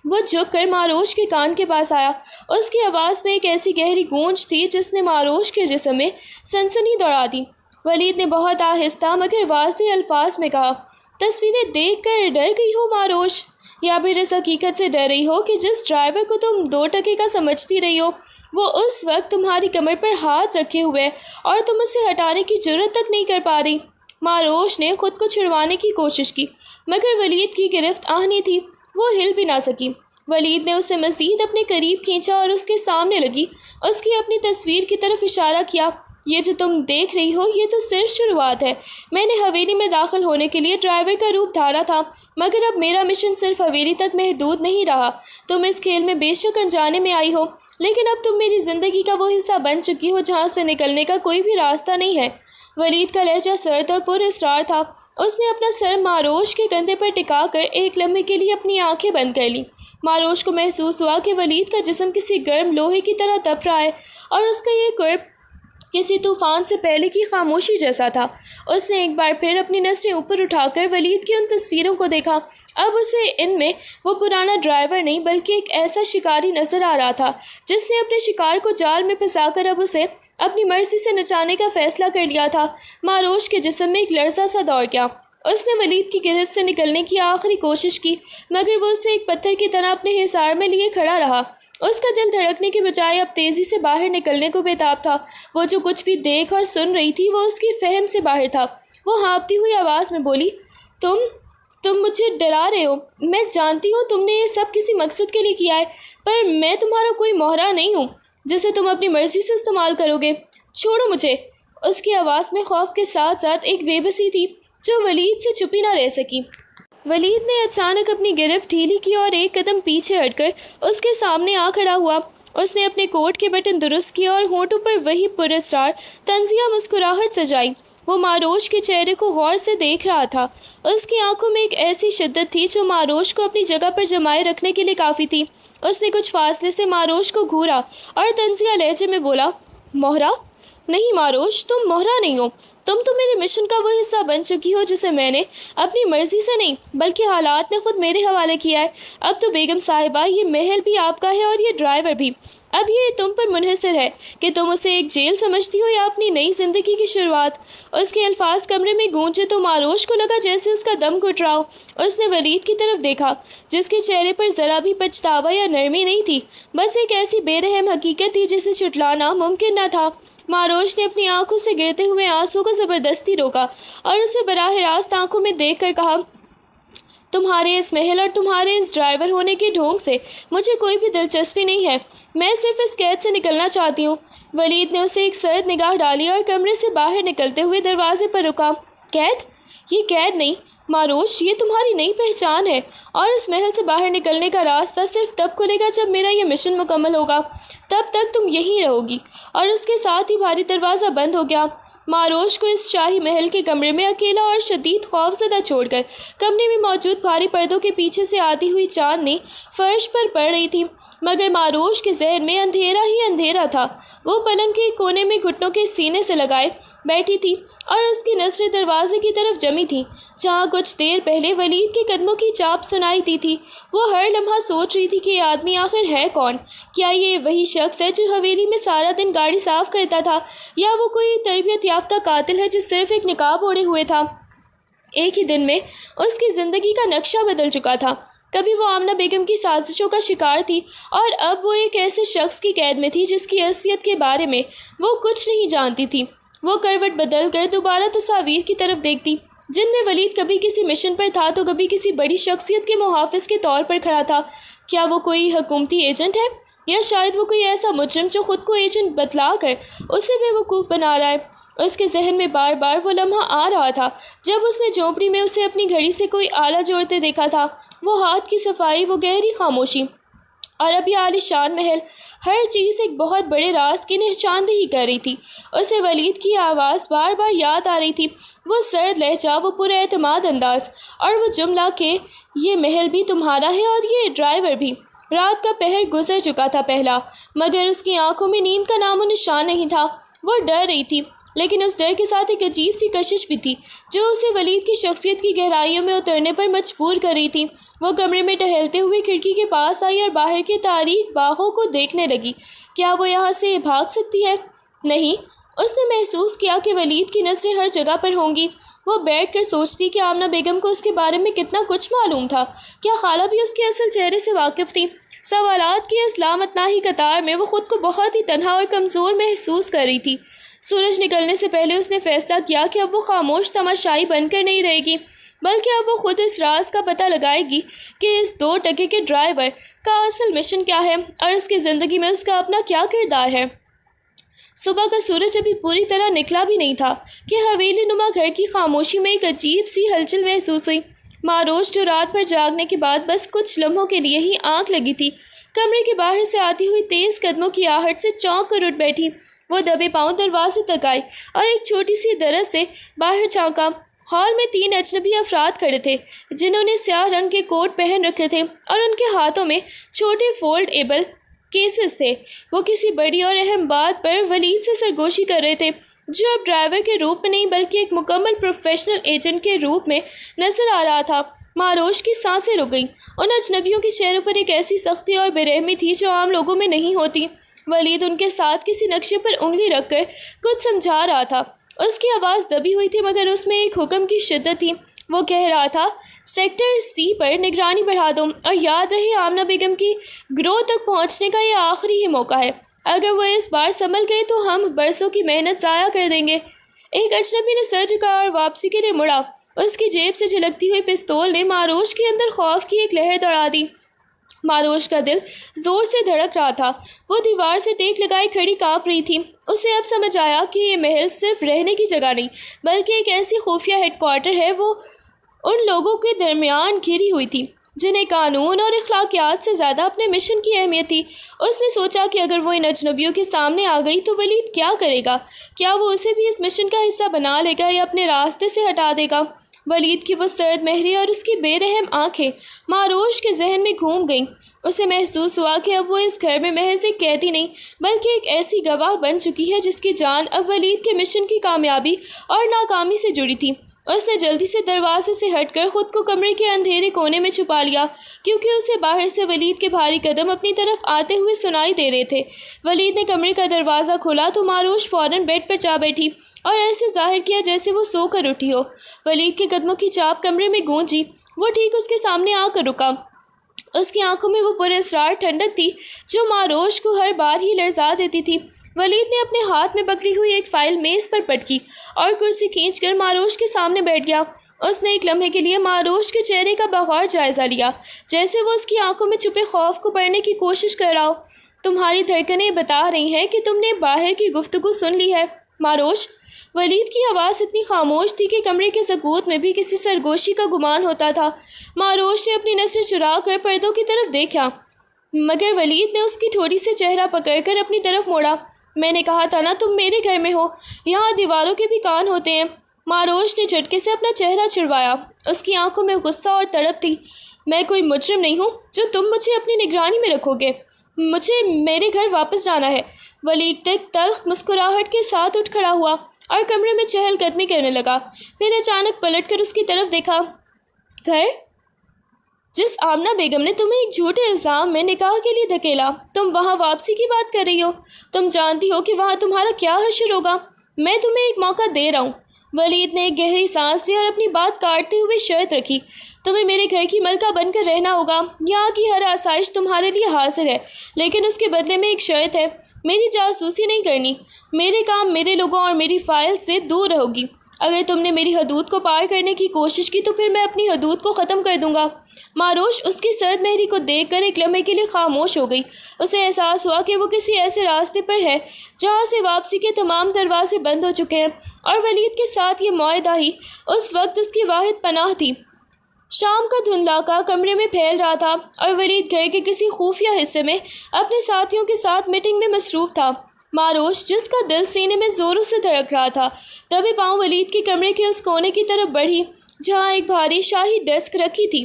وہ جھک کر ماروش کے کان کے پاس آیا۔ اس کی آواز میں ایک ایسی گہری گونج تھی جس نے ماروش کے جسم میں سنسنی دوڑا دی۔ ولید نے بہت آہستہ مگر واضح الفاظ میں کہا، تصویریں دیکھ کر ڈر گئی ہو ماروش، یا پھر اس حقیقت سے ڈر رہی ہو کہ جس ڈرائیور کو تم 2 کا سمجھتی رہی ہو وہ اس وقت تمہاری کمر پر ہاتھ رکھے ہوئے اور تم اسے ہٹانے کی جرت تک نہیں کر پا رہی۔ ماروش نے خود کو چھڑوانے کی کوشش کی مگر ولید کی گرفت آہنی تھی، وہ ہل بھی نہ سکی۔ ولید نے اسے مزید اپنے قریب کھینچا اور اس کے سامنے لگی اس کی اپنی تصویر کی طرف اشارہ کیا۔ یہ جو تم دیکھ رہی ہو یہ تو صرف شروعات ہے۔ میں نے حویلی میں داخل ہونے کے لیے ڈرائیور کا روپ دھارا تھا مگر اب میرا مشن صرف حویلی تک محدود نہیں رہا۔ تم اس کھیل میں بے شک انجانے میں آئی ہو لیکن اب تم میری زندگی کا وہ حصہ بن چکی ہو جہاں سے نکلنے کا کوئی بھی راستہ نہیں ہے۔ ولید کا لہجہ سرد اور پر اسرار تھا۔ اس نے اپنا سر ماروش کے کندھے پر ٹکا کر ایک لمحے کے لیے اپنی آنکھیں بند کر لیں۔ ماروش کو محسوس ہوا کہ ولید کا جسم کسی گرم لوہے کی طرح تپ رہا ہے اور اس کا یہ قرب کسی طوفان سے پہلے کی خاموشی جیسا تھا۔ اس نے ایک بار پھر اپنی نظریں اوپر اٹھا کر ولید کی ان تصویروں کو دیکھا۔ اب اسے ان میں وہ پرانا ڈرائیور نہیں بلکہ ایک ایسا شکاری نظر آ رہا تھا جس نے اپنے شکار کو جال میں پھنسا کر اب اسے اپنی مرضی سے نچانے کا فیصلہ کر لیا تھا۔ ماروش کے جسم میں ایک لرزہ سا دوڑ گیا۔ اس نے ولید کی گرفت سے نکلنے کی آخری کوشش کی مگر وہ اسے ایک پتھر کی طرح اپنے حصار میں لیے کھڑا رہا۔ اس کا دل دھڑکنے کے بجائے اب تیزی سے باہر نکلنے کو بےتاب تھا۔ وہ جو کچھ بھی دیکھ اور سن رہی تھی وہ اس کی فہم سے باہر تھا۔ وہ ہانپتی ہوئی آواز میں بولی، تم مجھے ڈرا رہے ہو۔ میں جانتی ہوں تم نے یہ سب کسی مقصد کے لیے کیا ہے، پر میں تمہارا کوئی مہرہ نہیں ہوں جسے تم اپنی مرضی سے استعمال کرو گے۔ چھوڑو مجھے۔ اس کی آواز میں خوف کے ساتھ ساتھ ایک بے بسی تھی جو ولید سے چھپی نہ رہ سکی۔ ولید نے اچانک اپنی گرفت ڈھیلی کی اور ایک قدم پیچھے ہٹ کر اس کے سامنے آ کھڑا ہوا۔ اس نے اپنے کوٹ کے بٹن درست کیے اور ہونٹوں پر وہی پراسرار طنزیہ مسکراہٹ سجائی۔ وہ ماروش کے چہرے کو غور سے دیکھ رہا تھا۔ اس کی آنکھوں میں ایک ایسی شدت تھی جو ماروش کو اپنی جگہ پر جمائے رکھنے کے لیے کافی تھی۔ اس نے کچھ فاصلے سے ماروش کو گھورا اور طنزیہ لہجے میں بولا، مہرہ؟ نہیں ماروش، تم مہرہ نہیں ہو۔ تم تو میرے مشن کا وہ حصہ بن چکی ہو جسے میں نے اپنی مرضی سے نہیں بلکہ حالات نے خود میرے حوالے کیا ہے۔ اب تو بیگم صاحبہ یہ محل بھی آپ کا ہے اور یہ ڈرائیور بھی۔ اب یہ تم پر منحصر ہے کہ تم اسے ایک جیل سمجھتی ہو یا اپنی نئی زندگی کی شروعات۔ اس کے الفاظ کمرے میں گونجے تو ماروش کو لگا جیسے اس کا دم گھٹ رہا ہو۔ اس نے ولید کی طرف دیکھا جس کے چہرے پر ذرا بھی پچھتاوا یا نرمی نہیں تھی، بس ایک ایسی بے رحم حقیقت تھی جسے چھٹلانا ممکن نہ تھا۔ ماروش نے اپنی آنکھوں سے گرتے ہوئے آنسو کو زبردستی روکا اور اسے براہ راست آنکھوں میں دیکھ کر کہا، تمہارے اس محل اور تمہارے اس ڈرائیور ہونے کے ڈھونگ سے مجھے کوئی بھی دلچسپی نہیں ہے۔ میں صرف اس قید سے نکلنا چاہتی ہوں۔ ولید نے اسے ایک سرد نگاہ ڈالی اور کمرے سے باہر نکلتے ہوئے دروازے پر رکا۔ قید؟ یہ قید نہیں ماروش، یہ تمہاری نئی پہچان ہے، اور اس محل سے باہر نکلنے کا راستہ صرف تب کھلے گا جب میرا یہ مشن مکمل ہوگا۔ تب تک تم یہیں رہو گی۔ اور اس کے ساتھ ہی بھاری دروازہ بند ہو گیا۔ ماروش کو اس شاہی محل کے کمرے میں اکیلا اور شدید خوف زدہ چھوڑ کر کمرے میں موجود بھاری پردوں کے پیچھے سے آتی ہوئی چاندنی فرش پر پڑ رہی تھی، مگر ماروش کے ذہن میں اندھیرا ہی اندھیرا تھا۔ وہ پلنگ کے کونے میں گھٹنوں کے سینے سے لگائے بیٹھی تھی اور اس کی نظریں دروازے کی طرف جمی تھیں جہاں کچھ دیر پہلے ولید کے قدموں کی چاپ سنائی دی تھی۔ وہ ہر لمحہ سوچ رہی تھی کہ یہ آدمی آخر ہے کون؟ کیا یہ وہی شخص ہے جو حویلی میں سارا دن گاڑی صاف کرتا تھا، یا وہ کوئی تربیت یافتہ قاتل ہے جو صرف ایک نقاب اوڑھے ہوئے تھا؟ ایک ہی دن میں اس کی زندگی کا نقشہ بدل چکا تھا۔ کبھی وہ آمنہ بیگم کی سازشوں کا شکار تھی اور اب وہ ایک ایسے شخص کی قید میں تھی جس کی اصلیت کے بارے میں وہ کچھ نہیں جانتی تھی۔ وہ کروٹ بدل کر دوبارہ تصاویر کی طرف دیکھتی جن میں ولید کبھی کسی مشن پر تھا تو کبھی کسی بڑی شخصیت کے محافظ کے طور پر کھڑا تھا۔ کیا وہ کوئی حکومتی ایجنٹ ہے یا شاید وہ کوئی ایسا مجرم جو خود کو ایجنٹ بتلا کر اسے بیوقوف بنا رہا ہے؟ اس کے ذہن میں بار بار وہ لمحہ آ رہا تھا جب اس نے جھونپڑی میں اسے اپنی گھڑی سے کوئی آلہ جوڑتے دیکھا تھا۔ وہ ہاتھ کی صفائی، وہ گہری خاموشی اور اب یہ عالی شان محل، ہر چیز ایک بہت بڑے راز کی نشاندہی کر رہی تھی۔ اسے ولید کی آواز بار بار یاد آ رہی تھی، وہ سرد لہجہ، وہ پر اعتماد انداز اور وہ جملہ کہ یہ محل بھی تمہارا ہے اور یہ ڈرائیور بھی۔ رات کا پہر گزر چکا تھا پہلا، مگر اس کی آنکھوں میں نیند کا نام و نشان نہیں تھا۔ وہ ڈر رہی تھی، لیکن اس ڈر کے ساتھ ایک عجیب سی کشش بھی تھی جو اسے ولید کی شخصیت کی گہرائیوں میں اترنے پر مجبور کر رہی تھی۔ وہ کمرے میں ٹہلتے ہوئے کھڑکی کے پاس آئی اور باہر کے تاریک باغوں کو دیکھنے لگی۔ کیا وہ یہاں سے بھاگ سکتی ہے؟ نہیں۔ اس نے محسوس کیا کہ ولید کی نظریں ہر جگہ پر ہوں گی۔ وہ بیٹھ کر سوچتی کہ آمنہ بیگم کو اس کے بارے میں کتنا کچھ معلوم تھا۔ کیا خالہ بھی اس کے اصل چہرے سے واقف تھی؟ سوالات کی اس لامتناہی قطار میں وہ خود کو بہت ہی تنہا اور کمزور محسوس کر رہی تھی۔ سورج نکلنے سے پہلے اس نے فیصلہ کیا کہ اب وہ خاموش تماشائی بن کر نہیں رہے گی، بلکہ اب وہ خود اس راز کا پتہ لگائے گی کہ اس 2 ٹکے کے ڈرائیور کا اصل مشن کیا ہے اور اس کی زندگی میں اس کا اپنا کیا کردار ہے۔ صبح کا سورج ابھی پوری طرح نکلا بھی نہیں تھا کہ حویلی نما گھر کی خاموشی میں ایک عجیب سی ہلچل محسوس ہوئی۔ معروش جو رات بھر جاگنے کے بعد بس کچھ لمحوں کے لیے ہی آنکھ لگی تھی، کمرے کے باہر سے آتی ہوئی تیز قدموں کی آہٹ سے چونک کر اٹھ بیٹھی۔ وہ دبے پاؤں دروازے تک آئی اور ایک چھوٹی سی درز سے باہر جھانکا۔ ہال میں 3 اجنبی افراد کھڑے تھے جنہوں نے سیاہ رنگ کے کوٹ پہن رکھے تھے اور ان کے ہاتھوں میں چھوٹے فولڈ ایبل کیسز تھے۔ وہ کسی بڑی اور اہم بات پر ولید سے سرگوشی کر رہے تھے جو اب ڈرائیور کے روپ میں نہیں بلکہ ایک مکمل پروفیشنل ایجنٹ کے روپ میں نظر آ رہا تھا۔ معروش کی سانسیں رک گئیں۔ ان اجنبیوں کے چہروں پر ایک ایسی سختی اور بے رحمی تھی جو عام لوگوں میں نہیں ہوتی۔ ولید ان کے ساتھ کسی نقشے پر انگلی رکھ کر کچھ سمجھا رہا تھا۔ اس کی آواز دبی ہوئی تھی مگر اس میں ایک حکم کی شدت تھی۔ وہ کہہ رہا تھا، سیکٹر سی پر نگرانی بڑھا دو اور یاد رہے آمنہ بیگم کی گروہ تک پہنچنے کا یہ آخری ہی موقع ہے۔ اگر وہ اس بار سنبھل گئے تو ہم برسوں کی محنت ضائع کر دیں گے۔ ایک اجنبی نے سر جھکایا اور واپسی کے لیے مڑا۔ اس کی جیب سے جھلکتی ہوئی پستول نے معروش کے اندر خوف کی ایک لہر دوڑا دی۔ معروش کا دل زور سے دھڑک رہا تھا۔ وہ دیوار سے ٹیک لگائی کھڑی کانپ رہی تھی۔ اسے اب سمجھ آیا کہ یہ محل صرف رہنے کی جگہ نہیں بلکہ ایک ایسی خفیہ ہیڈ کوارٹر ہے۔ وہ ان لوگوں کے درمیان گھری ہوئی تھی جنہیں قانون اور اخلاقیات سے زیادہ اپنے مشن کی اہمیت تھی۔ اس نے سوچا کہ اگر وہ ان اجنبیوں کے سامنے آ گئی تو ولید کیا کرے گا؟ کیا وہ اسے بھی اس مشن کا حصہ بنا لے گا یا اپنے راستے سے ہٹا دے گا؟ ولید کی وہ سرد مہری اور اس کی بے رحم آنکھیں معروش کے ذہن میں گھوم گئیں۔ اسے محسوس ہوا کہ اب وہ اس گھر میں محض ایک قیدی نہیں بلکہ ایک ایسی گواہ بن چکی ہے جس کی جان اب ولید کے مشن کی کامیابی اور ناکامی سے جڑی تھی۔ اس نے جلدی سے دروازے سے ہٹ کر خود کو کمرے کے اندھیرے کونے میں چھپا لیا کیونکہ اسے باہر سے ولید کے بھاری قدم اپنی طرف آتے ہوئے سنائی دے رہے تھے۔ ولید نے کمرے کا دروازہ کھولا تو معروش فوراً بیڈ پر جا بیٹھی اور ایسے ظاہر کیا جیسے وہ سو کر اٹھی ہو۔ ولید کے قدموں کی چاپ کمرے میں گونجی۔ وہ ٹھیک اس کے سامنے آ کر رکا۔ اس کی آنکھوں میں وہ پراسرار ٹھنڈک تھی جو معروش کو ہر بار ہی لرزا دیتی تھی۔ ولید نے اپنے ہاتھ میں پکڑی ہوئی ایک فائل میز پر پٹکی اور کرسی کھینچ کر معروش کے سامنے بیٹھ گیا۔ اس نے ایک لمحے کے لیے معروش کے چہرے کا بغور جائزہ لیا جیسے وہ اس کی آنکھوں میں چھپے خوف کو پڑھنے کی کوشش کر رہا ہو۔ تمہاری دھڑکنیں بتا رہی ہیں کہ تم نے باہر کی گفتگو سن لی ہے معروش۔ ولید کی آواز اتنی خاموش تھی کہ کمرے کے سکوت میں بھی کسی سرگوشی کا گمان ہوتا تھا۔ معروش نے اپنی نظریں چرا کر پردوں کی طرف دیکھا مگر ولید نے اس کی ٹھوڑی سے چہرہ پکڑ کر اپنی طرف موڑا۔ میں نے کہا تھا نا تم میرے گھر میں ہو، یہاں دیواروں کے بھی کان ہوتے ہیں۔ معروش نے جھٹکے سے اپنا چہرہ چھڑوایا۔ اس کی آنکھوں میں غصہ اور تڑپ تھی۔ میں کوئی مجرم نہیں ہوں جو تم مجھے اپنی نگرانی میں رکھو گے۔ مجھے میرے گھر واپس جانا ہے۔ ولید تلخ مسکراہٹ کے ساتھ اٹھ کھڑا ہوا اور کمرے میں چہل قدمی کرنے لگا۔ پھر اچانک پلٹ کر اس کی طرف دیکھا۔ گھر جس آمنہ بیگم نے تمہیں ایک جھوٹے الزام میں نکاح کے لیے دھکیلا، تم وہاں واپسی کی بات کر رہی ہو۔ تم جانتی ہو کہ وہاں تمہارا کیا حشر ہوگا۔ میں تمہیں ایک موقع دے رہا ہوں۔ ولید نے ایک گہری سانس لی اور اپنی بات کاٹتے ہوئے شرط رکھی، تمہیں میرے گھر کی ملکہ بن کر رہنا ہوگا، یہاں کی ہر آسائش تمہارے لیے حاضر ہے، لیکن اس کے بدلے میں ایک شرط ہے، میری جاسوسی نہیں کرنی، میرے کام، میرے لوگوں اور میری فائل سے دور رہو گی۔ اگر تم نے میری حدود کو پار کرنے کی کوشش کی تو پھر میں اپنی حدود کو ختم کر دوں گا۔ ماروش اس کی سرد مہری کو دیکھ کر ایک لمحے کے لیے خاموش ہو گئی۔ اسے احساس ہوا کہ وہ کسی ایسے راستے پر ہے جہاں سے واپسی کے تمام دروازے بند ہو چکے ہیں، اور ولید کے ساتھ یہ معاہدہ ہی اس وقت اس کی واحد پناہ تھی۔ شام کا دھندلاقہ کمرے میں پھیل رہا تھا اور ولید گھر کے کسی خفیہ حصے میں اپنے ساتھیوں کے ساتھ میٹنگ میں مصروف تھا۔ ماروش، جس کا دل سینے میں زوروں سے دھڑک رہا تھا، دبے پاؤں ولید کے کمرے کے اس کونے کی طرف بڑھی جہاں ایک بھاری شاہی ڈیسک رکھی تھی۔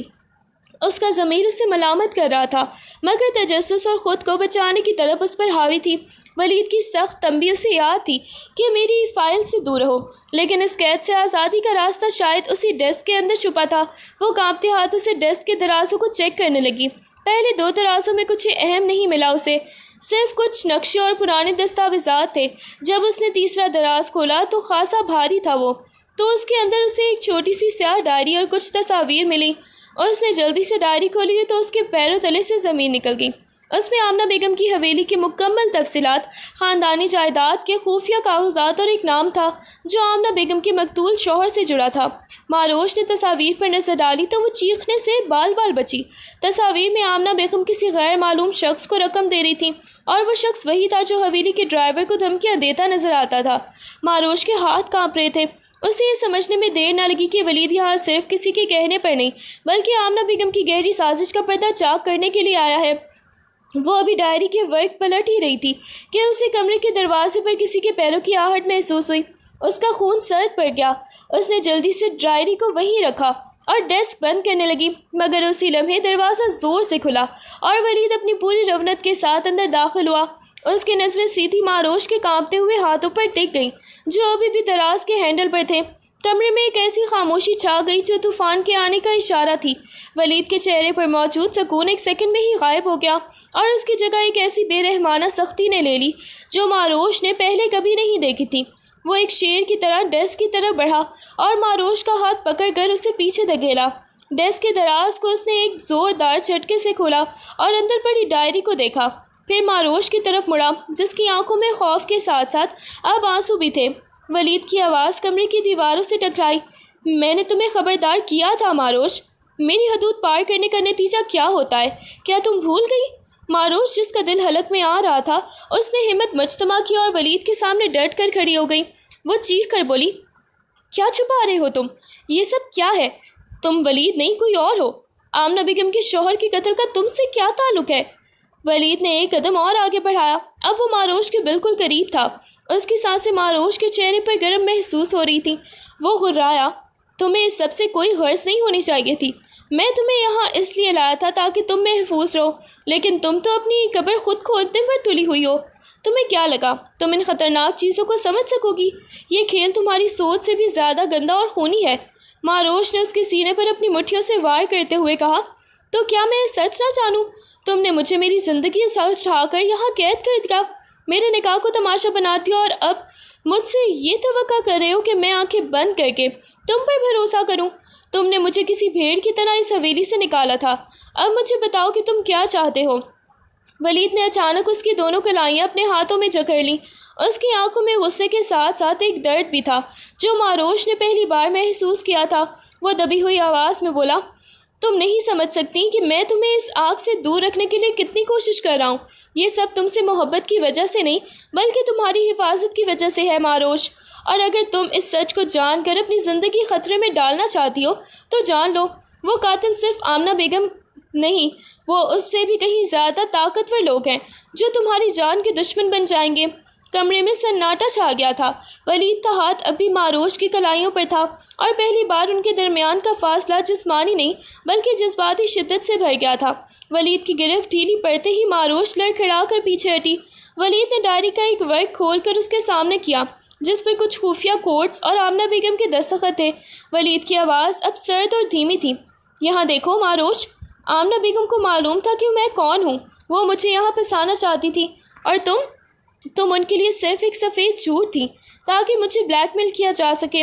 اس کا ضمیر اسے ملامت کر رہا تھا، مگر تجسس اور خود کو بچانے کی طلب اس پر حاوی تھی۔ ولید کی سخت تنبیہ اسے یاد تھی کہ میری فائل سے دور رہو، لیکن اس قید سے آزادی کا راستہ شاید اسی ڈیسک کے اندر چھپا تھا۔ وہ کانپتے ہاتھوں سے ڈیسک کے درازوں کو چیک کرنے لگی۔ پہلے دو درازوں میں کچھ اہم نہیں ملا اسے، صرف کچھ نقشے اور پرانے دستاویزات تھے۔ جب اس نے تیسرا دراز کھولا تو خاصا بھاری تھا وہ، تو اس کے اندر اسے ایک چھوٹی سی سیاہ ڈائری اور کچھ تصاویر ملی، اور اس نے جلدی سے ڈائری کھولی تو اس کے پیروں تلے سے زمین نکل گئی۔ اس میں آمنہ بیگم کی حویلی کی مکمل تفصیلات، خاندانی جائیداد کے خفیہ کاغذات اور ایک نام تھا جو آمنہ بیگم کے مقتول شوہر سے جڑا تھا۔ ماروش نے تصاویر پر نظر ڈالی تو وہ چیخنے سے بال بال بچی۔ تصاویر میں آمنہ بیگم کسی غیر معلوم شخص کو رقم دے رہی تھی، اور وہ شخص وہی تھا جو حویلی کے ڈرائیور کو دھمکیاں دیتا نظر آتا تھا۔ ماروش کے ہاتھ کانپ رہے تھے۔ اسے یہ سمجھنے میں دیر نہ لگی کہ ولید یہاں صرف کسی کے کہنے پر نہیں، بلکہ آمنہ بیگم کی گہری سازش کا پردہ چاک کرنے کے لیے آیا ہے۔ وہ ابھی ڈائری کے ورق پلٹ ہی رہی تھی کہ اسے کمرے کے دروازے پر کسی کے پیروں کی آہٹ محسوس ہوئی۔ اس کا خون سرد پڑ گیا۔ اس نے جلدی سے ڈائری کو وہیں رکھا اور ڈیسک بند کرنے لگی، مگر اسی لمحے دروازہ زور سے کھلا اور ولید اپنی پوری رونت کے ساتھ اندر داخل ہوا۔ اس کی نظریں سیدھی ماروش کے کانپتے ہوئے ہاتھوں پر ٹک گئیں جو ابھی بھی دراز کے ہینڈل پر تھے۔ کمرے میں ایک ایسی خاموشی چھا گئی جو طوفان کے آنے کا اشارہ تھی۔ ولید کے چہرے پر موجود سکون ایک سیکنڈ میں ہی غائب ہو گیا، اور اس کی جگہ ایک ایسی بے رحمانہ سختی نے لے لی جو ماروش نے پہلے کبھی نہیں دیکھی تھی۔ وہ ایک شیر کی طرح ڈیسک کی طرف بڑھا اور ماروش کا ہاتھ پکڑ کر اسے پیچھے دھکیلا۔ ڈیسک کے دراز کو اس نے ایک زوردار جھٹکے سے کھولا اور اندر پڑی ڈائری کو دیکھا، پھر ماروش کی طرف مڑا جس کی آنکھوں میں خوف کے ساتھ ساتھ اب آنسو بھی تھے۔ ولید کی آواز کمرے کی دیواروں سے ٹکرائی، میں نے تمہیں خبردار کیا تھا ماروش، میری حدود پار کرنے کا نتیجہ کیا ہوتا ہے، کیا تم بھول گئی؟ ماروش، جس کا دل حلق میں آ رہا تھا، اس نے ہمت مجتمع کی اور ولید کے سامنے ڈٹ کر کھڑی ہو گئی۔ وہ چیخ کر بولی، کیا چھپا رہے ہو تم؟ یہ سب کیا ہے؟ تم ولید نہیں کوئی اور ہو۔ آمنہ بیگم کے شوہر کے قتل کا تم سے کیا تعلق ہے؟ ولید نے ایک قدم اور آگے بڑھایا۔ اب وہ ماروش کے بالکل قریب تھا۔ اس کی سانسیں ماروش کے چہرے پر گرم محسوس ہو رہی تھیں۔ وہ غرایا، تمہیں اس سب سے کوئی غرض نہیں ہونی چاہیے تھی۔ میں تمہیں یہاں اس لیے لایا تھا تاکہ تم محفوظ رہو، لیکن تم تو اپنی قبر خود کھودنے پر تلی ہوئی ہو۔ تمہیں کیا لگا تم ان خطرناک چیزوں کو سمجھ سکو گی؟ یہ کھیل تمہاری سوچ سے بھی زیادہ گندا اور خونی ہے۔ ماروش نے اس کے سینے پر اپنی مٹھیوں سے وار کرتے ہوئے کہا، تو کیا میں سچ نہ جانوں؟ تم نے مجھے میری زندگی سے اٹھا کر یہاں قید کر دیا، میرے نکاح کو تماشا بناتی ہو، اور اب مجھ سے یہ توقع کر رہے ہو کہ میں آنکھیں بند کر کے تم پر بھروسہ کروں؟ تم نے مجھے کسی بھیڑ کی طرح اس حویلی سے نکالا تھا۔ اب مجھے بتاؤ کہ تم کیا چاہتے ہو؟ ولید نے اچانک اس کی دونوں کلائیاں اپنے ہاتھوں میں جکڑ لیں۔ اس کی آنکھوں میں غصے کے ساتھ ساتھ ایک درد بھی تھا جو ماروش نے پہلی بار محسوس کیا تھا۔ وہ دبی ہوئی آواز میں بولا، تم نہیں سمجھ سکتی کہ میں تمہیں اس آگ سے دور رکھنے کے لیے کتنی کوشش کر رہا ہوں۔ یہ سب تم سے محبت کی وجہ سے نہیں، بلکہ تمہاری حفاظت کی وجہ سے ہے ماروش۔ اور اگر تم اس سچ کو جان کر اپنی زندگی خطرے میں ڈالنا چاہتی ہو تو جان لو، وہ قاتل صرف آمنہ بیگم نہیں، وہ اس سے بھی کہیں زیادہ طاقتور لوگ ہیں جو تمہاری جان کے دشمن بن جائیں گے۔ کمرے میں سناٹا چھا گیا تھا۔ ولید کا ہاتھ اب بھی ماروش کی کلائیوں پر تھا، اور پہلی بار ان کے درمیان کا فاصلہ جسمانی نہیں بلکہ جذباتی شدت سے بھر گیا تھا۔ ولید کی گرفت ڈھیلی پڑتے ہی ماروش لڑکھڑا کر پیچھے ہٹی۔ ولید نے ڈائری کا ایک ورق کھول کر اس کے سامنے کیا جس پر کچھ خفیہ کوڈز اور آمنہ بیگم کے دستخط تھے۔ ولید کی آواز اب سرد اور دھیمی تھی، یہاں دیکھو ماروش، آمنہ بیگم کو معلوم تھا کہ میں کون ہوں، وہ مجھے یہاں پھنسانا چاہتی تھی، اور تم ان کے لیے صرف ایک سفید جھوٹ تھی تاکہ مجھے بلیک میل کیا جا سکے۔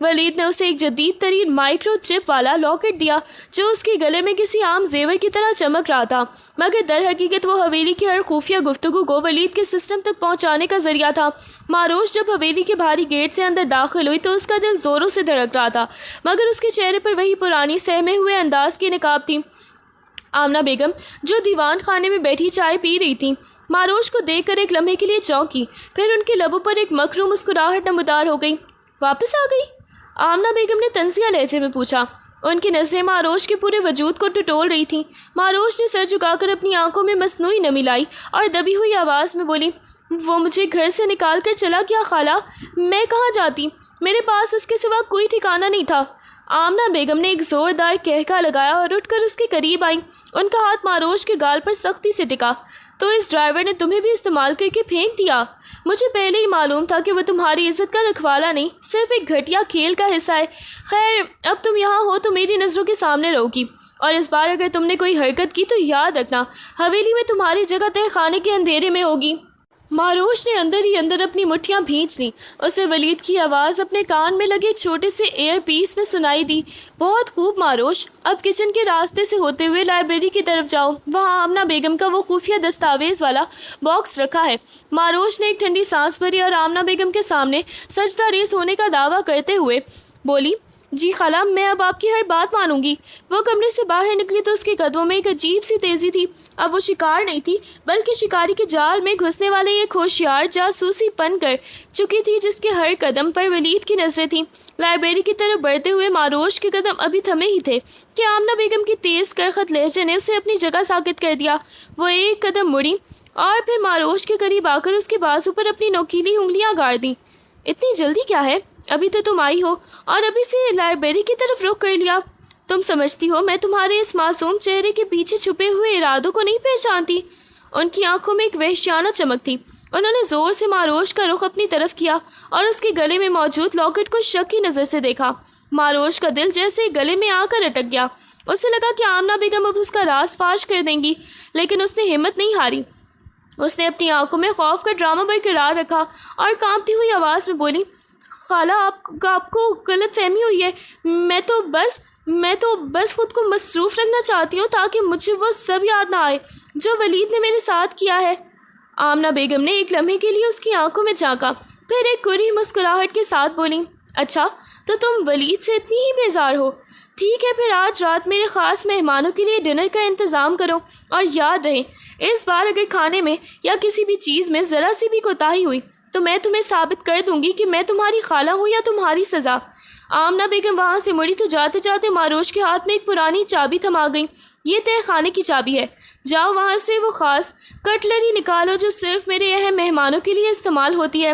ولید نے اسے ایک جدید ترین مائکرو چپ والا لاکٹ دیا جو اس کے گلے میں کسی عام زیور کی طرح چمک رہا تھا، مگر در حقیقت وہ حویلی کی ہر خفیہ گفتگو کو ولید کے سسٹم تک پہنچانے کا ذریعہ تھا۔ معروش جب حویلی کے بھاری گیٹ سے اندر داخل ہوئی تو اس کا دل زوروں سے دھڑک رہا تھا، مگر اس کے چہرے پر وہی پرانی سہمے ہوئے انداز کی نقاب تھی۔ آمنہ بیگم جو دیوان خانے میں بیٹھی چائے پی رہی تھی، معروش کو دیکھ کر ایک لمحے کے لیے چونکی، پھر ان کے لبوں پر ایک مکرو مسکراہٹ نمودار ہو گئی۔ واپس آ گئی؟ آمنہ بیگم نے طنزیہ لہجے میں پوچھا۔ ان کی نظریں معروش کے پورے وجود کو ٹٹول رہی تھیں۔ معروش نے سر جھکا کر اپنی آنکھوں میں مصنوعی نمی لائی اور دبی ہوئی آواز میں بولی، وہ مجھے گھر سے نکال کر چلا گیا خالہ، میں کہاں جاتی، میرے پاس اس کے سوا کوئی ٹھکانہ نہیں تھا۔ آمنہ بیگم نے ایک زوردار کہکا لگایا اور اٹھ کر اس کے قریب آئیں۔ ان کا ہاتھ معروش کے گال پر سختی سے ٹکا۔ تو اس ڈرائیور نے تمہیں بھی استعمال کر کے پھینک دیا؟ مجھے پہلے ہی معلوم تھا کہ وہ تمہاری عزت کا رکھوالا نہیں، صرف ایک گھٹیا کھیل کا حصہ ہے۔ خیر، اب تم یہاں ہو تو میری نظروں کے سامنے رہو گی، اور اس بار اگر تم نے کوئی حرکت کی تو یاد رکھنا حویلی میں تمہاری جگہ تہ خانے کے اندھیرے میں ہوگی۔ معروش نے اندر ہی اندر اپنی مٹھیاں بھینچ لیں۔ اسے ولید کی آواز اپنے کان میں لگے چھوٹے سے ایئر پیس میں سنائی دی۔ بہت خوب معروش، اب کچن کے راستے سے ہوتے ہوئے لائبریری کی طرف جاؤ، وہاں آمنہ بیگم کا وہ خفیہ دستاویز والا باکس رکھا ہے۔ معروش نے ایک ٹھنڈی سانس بھری اور آمنہ بیگم کے سامنے سجدہ ریز ہونے کا دعویٰ کرتے ہوئے بولی، جی خالہ، میں اب آپ کی ہر بات مانوں گی۔ وہ کمرے سے باہر نکلی تو اس کے قدموں میں ایک عجیب سی تیزی تھی۔ اب وہ شکار نہیں تھی، بلکہ شکاری کے جال میں گھسنے والے ایک ہوشیار جاسوسی پن کر چکی تھی جس کے ہر قدم پر ولید کی نظریں تھیں۔ لائبریری کی طرف بڑھتے ہوئے معروش کے قدم ابھی تھمے ہی تھے کہ آمنہ بیگم کی تیز کرخت لہجے نے اسے اپنی جگہ ساکت کر دیا۔ وہ ایک قدم مڑی اور پھر معروش کے قریب آ کر اس کے بازو پر اپنی نوکیلی انگلیاں گاڑ دیں۔ اتنی جلدی کیا ہے؟ ابھی تو تم آئی ہو اور ابھی سے لائبریری کی طرف رخ کر لیا۔ تم سمجھتی ہو میں تمہارے اس معصوم چہرے کے پیچھے چھپے ہوئے ارادوں کو نہیں پہچانتی؟ ان کی آنکھوں میں ایک وحشیانہ چمک تھی۔ انہوں نے زور سے معروش کا رخ اپنی طرف کیا اور اس کے گلے میں موجود لاکٹ کو شک کی نظر سے دیکھا۔ معروش کا دل جیسے گلے میں آ کر اٹک گیا۔ اسے لگا کہ آمنہ بیگم اب اس کا راز فاش کر دیں گی، لیکن اس نے ہمت نہیں ہاری۔ اس نے اپنی آنکھوں میں خوف کا ڈرامہ برقرار رکھا اور کانپتی ہوئی آواز میں بولی، خالہ، آپ کو غلط فہمی ہوئی ہے۔ میں تو بس خود کو مصروف رکھنا چاہتی ہوں تاکہ مجھے وہ سب یاد نہ آئے جو ولید نے میرے ساتھ کیا ہے۔ آمنہ بیگم نے ایک لمحے کے لیے اس کی آنکھوں میں جھانکا، پھر ایک کڑی مسکراہٹ کے ساتھ بولی، اچھا تو تم ولید سے اتنی ہی بیزار ہو؟ ٹھیک ہے، پھر آج رات میرے خاص مہمانوں کے لیے ڈنر کا انتظام کرو، اور یاد رہے اس بار اگر کھانے میں یا کسی بھی چیز میں ذرا سی بھی کوتاہی ہوئی تو میں تمہیں ثابت کر دوں گی کہ میں تمہاری خالہ ہوں یا تمہاری سزا۔ آمنہ بیگم وہاں سے مڑی تو جاتے جاتے معروش کے ہاتھ میں ایک پرانی چابی تھما گئی۔ یہ تہ خانے کی چابی ہے، جاؤ وہاں سے وہ خاص کٹلری نکالو جو صرف میرے اہم مہمانوں کے لیے استعمال ہوتی ہے۔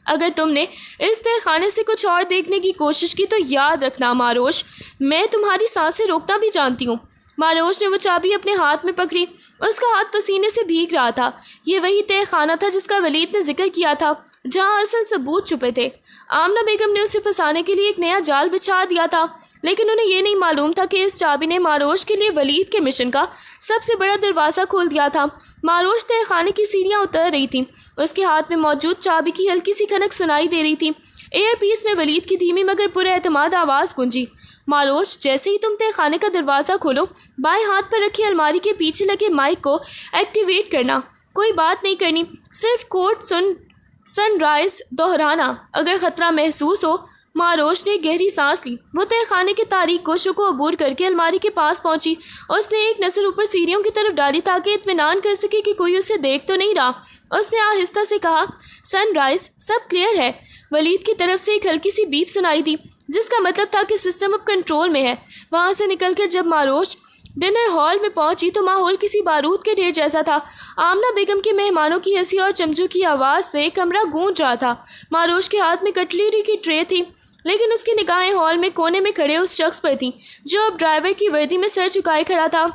اگر تم نے اس تہ خانے سے کچھ اور دیکھنے کی کوشش کی تو یاد رکھنا معروش، میں تمہاری سانسیں روکنا بھی جانتی ہوں۔ معروش نے وہ چابی اپنے ہاتھ میں پکڑی۔ اس کا ہاتھ پسینے سے بھیگ رہا تھا۔ یہ وہی تہ خانہ تھا جس کا ولید نے ذکر کیا تھا، جہاں اصل ثبوت چھپے تھے۔ آمنہ بیگم نے اسے پھنسانے کے لیے ایک نیا جال بچھا دیا تھا، لیکن انہیں یہ نہیں معلوم تھا کہ اس چابی نے معروش کے لیے ولید کے مشن کا سب سے بڑا دروازہ کھول دیا تھا۔ معروش تہ خانے کی سیڑھیاں اتر رہی تھی۔ اس کے ہاتھ میں موجود چابی کی ہلکی سی کھنک سنائی دے رہی تھی۔ ایئر پیس میں ولید کی دھیمی مگر پر اعتماد آواز گونجی، معروش، جیسے ہی تم تہ خانے کا دروازہ کھولو، بائیں ہاتھ پر رکھی الماری کے پیچھے لگے مائک کو ایکٹیویٹ کرنا۔ کوئی بات نہیں کرنی، صرف کوڈ سن رائز دہرانا۔ اگر خطرہ محسوس ہو۔ معروش نے گہری سانس لی۔ وہ تہ خانے کے تاریک گوشوں کو عبور کر کے الماری کے پاس پہنچی۔ اس نے ایک نظر اوپر سیڑھیوں کی طرف ڈالی تاکہ اطمینان کر سکے کہ کوئی اسے دیکھ تو نہیں رہا۔ اس نے آہستہ سے کہا، سن رائز، سب کلیئر ہے۔ ولید کی طرف سے ایک ہلکی سی بیپ سنائی دی، جس کا مطلب تھا کہ سسٹم اب کنٹرول میں ہے۔ وہاں سے نکل کر جب معروش ڈنر ہال میں پہنچی تو ماحول کسی بارود کے ڈھیر جیسا تھا۔ آمنہ بیگم کے مہمانوں کی ہنسی اور چمچوں کی آواز سے کمرہ گونج رہا تھا۔ معروش کے ہاتھ میں کٹلری کی ٹرے تھی، لیکن اس کی نگاہیں ہال میں کونے میں کھڑے اس شخص پر تھیں جو اب ڈرائیور کی وردی میں سر جھکائے کھڑا تھا۔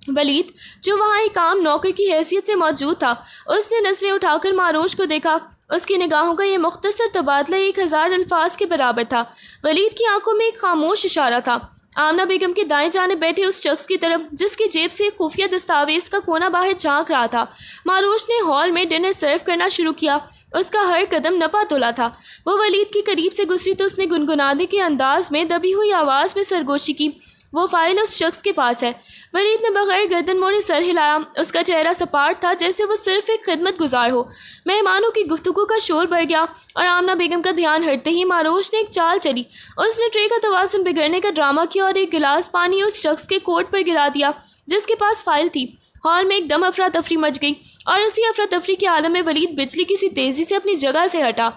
ولید، جو وہاں ایک عام نوکر کی حیثیت سے موجود تھا، اس نے نظریں اٹھا کر معروش کو دیکھا۔ اس کی نگاہوں کا یہ مختصر تبادلہ 1000 الفاظ کے برابر تھا۔ ولید کی آنکھوں میں ایک خاموش اشارہ تھا۔ آمنہ بیگم کے دائیں جانب بیٹھے اس شخص کی طرف جس کی جیب سے ایک خفیہ دستاویز کا کونا باہر جھانک رہا تھا۔ معروش نے ہال میں ڈنر سرو کرنا شروع کیا۔ اس کا ہر قدم نپا تولا تھا۔ وہ ولید کے قریب سے گزری تو اس نے گنگنانے کے انداز میں دبی ہوئی آواز میں سرگوشی کی، وہ فائل اس شخص کے پاس ہے۔ ولید نے بغیر گردن موڑے سر ہلایا۔ اس کا چہرہ سپاٹ تھا جیسے وہ صرف ایک خدمت گزار ہو۔ مہمانوں کی گفتگو کا شور بڑھ گیا اور آمنہ بیگم کا دھیان ہٹتے ہی معروش نے ایک چال چلی۔ اس نے ٹرے کا توازن بگڑنے کا ڈرامہ کیا اور ایک گلاس پانی اس شخص کے کوٹ پر گرا دیا جس کے پاس فائل تھی۔ ہال میں ایک دم افراتفری مچ گئی اور اسی افراتفری کے عالم میں ولید بجلی کسی تیزی سے اپنی جگہ سے ہٹا۔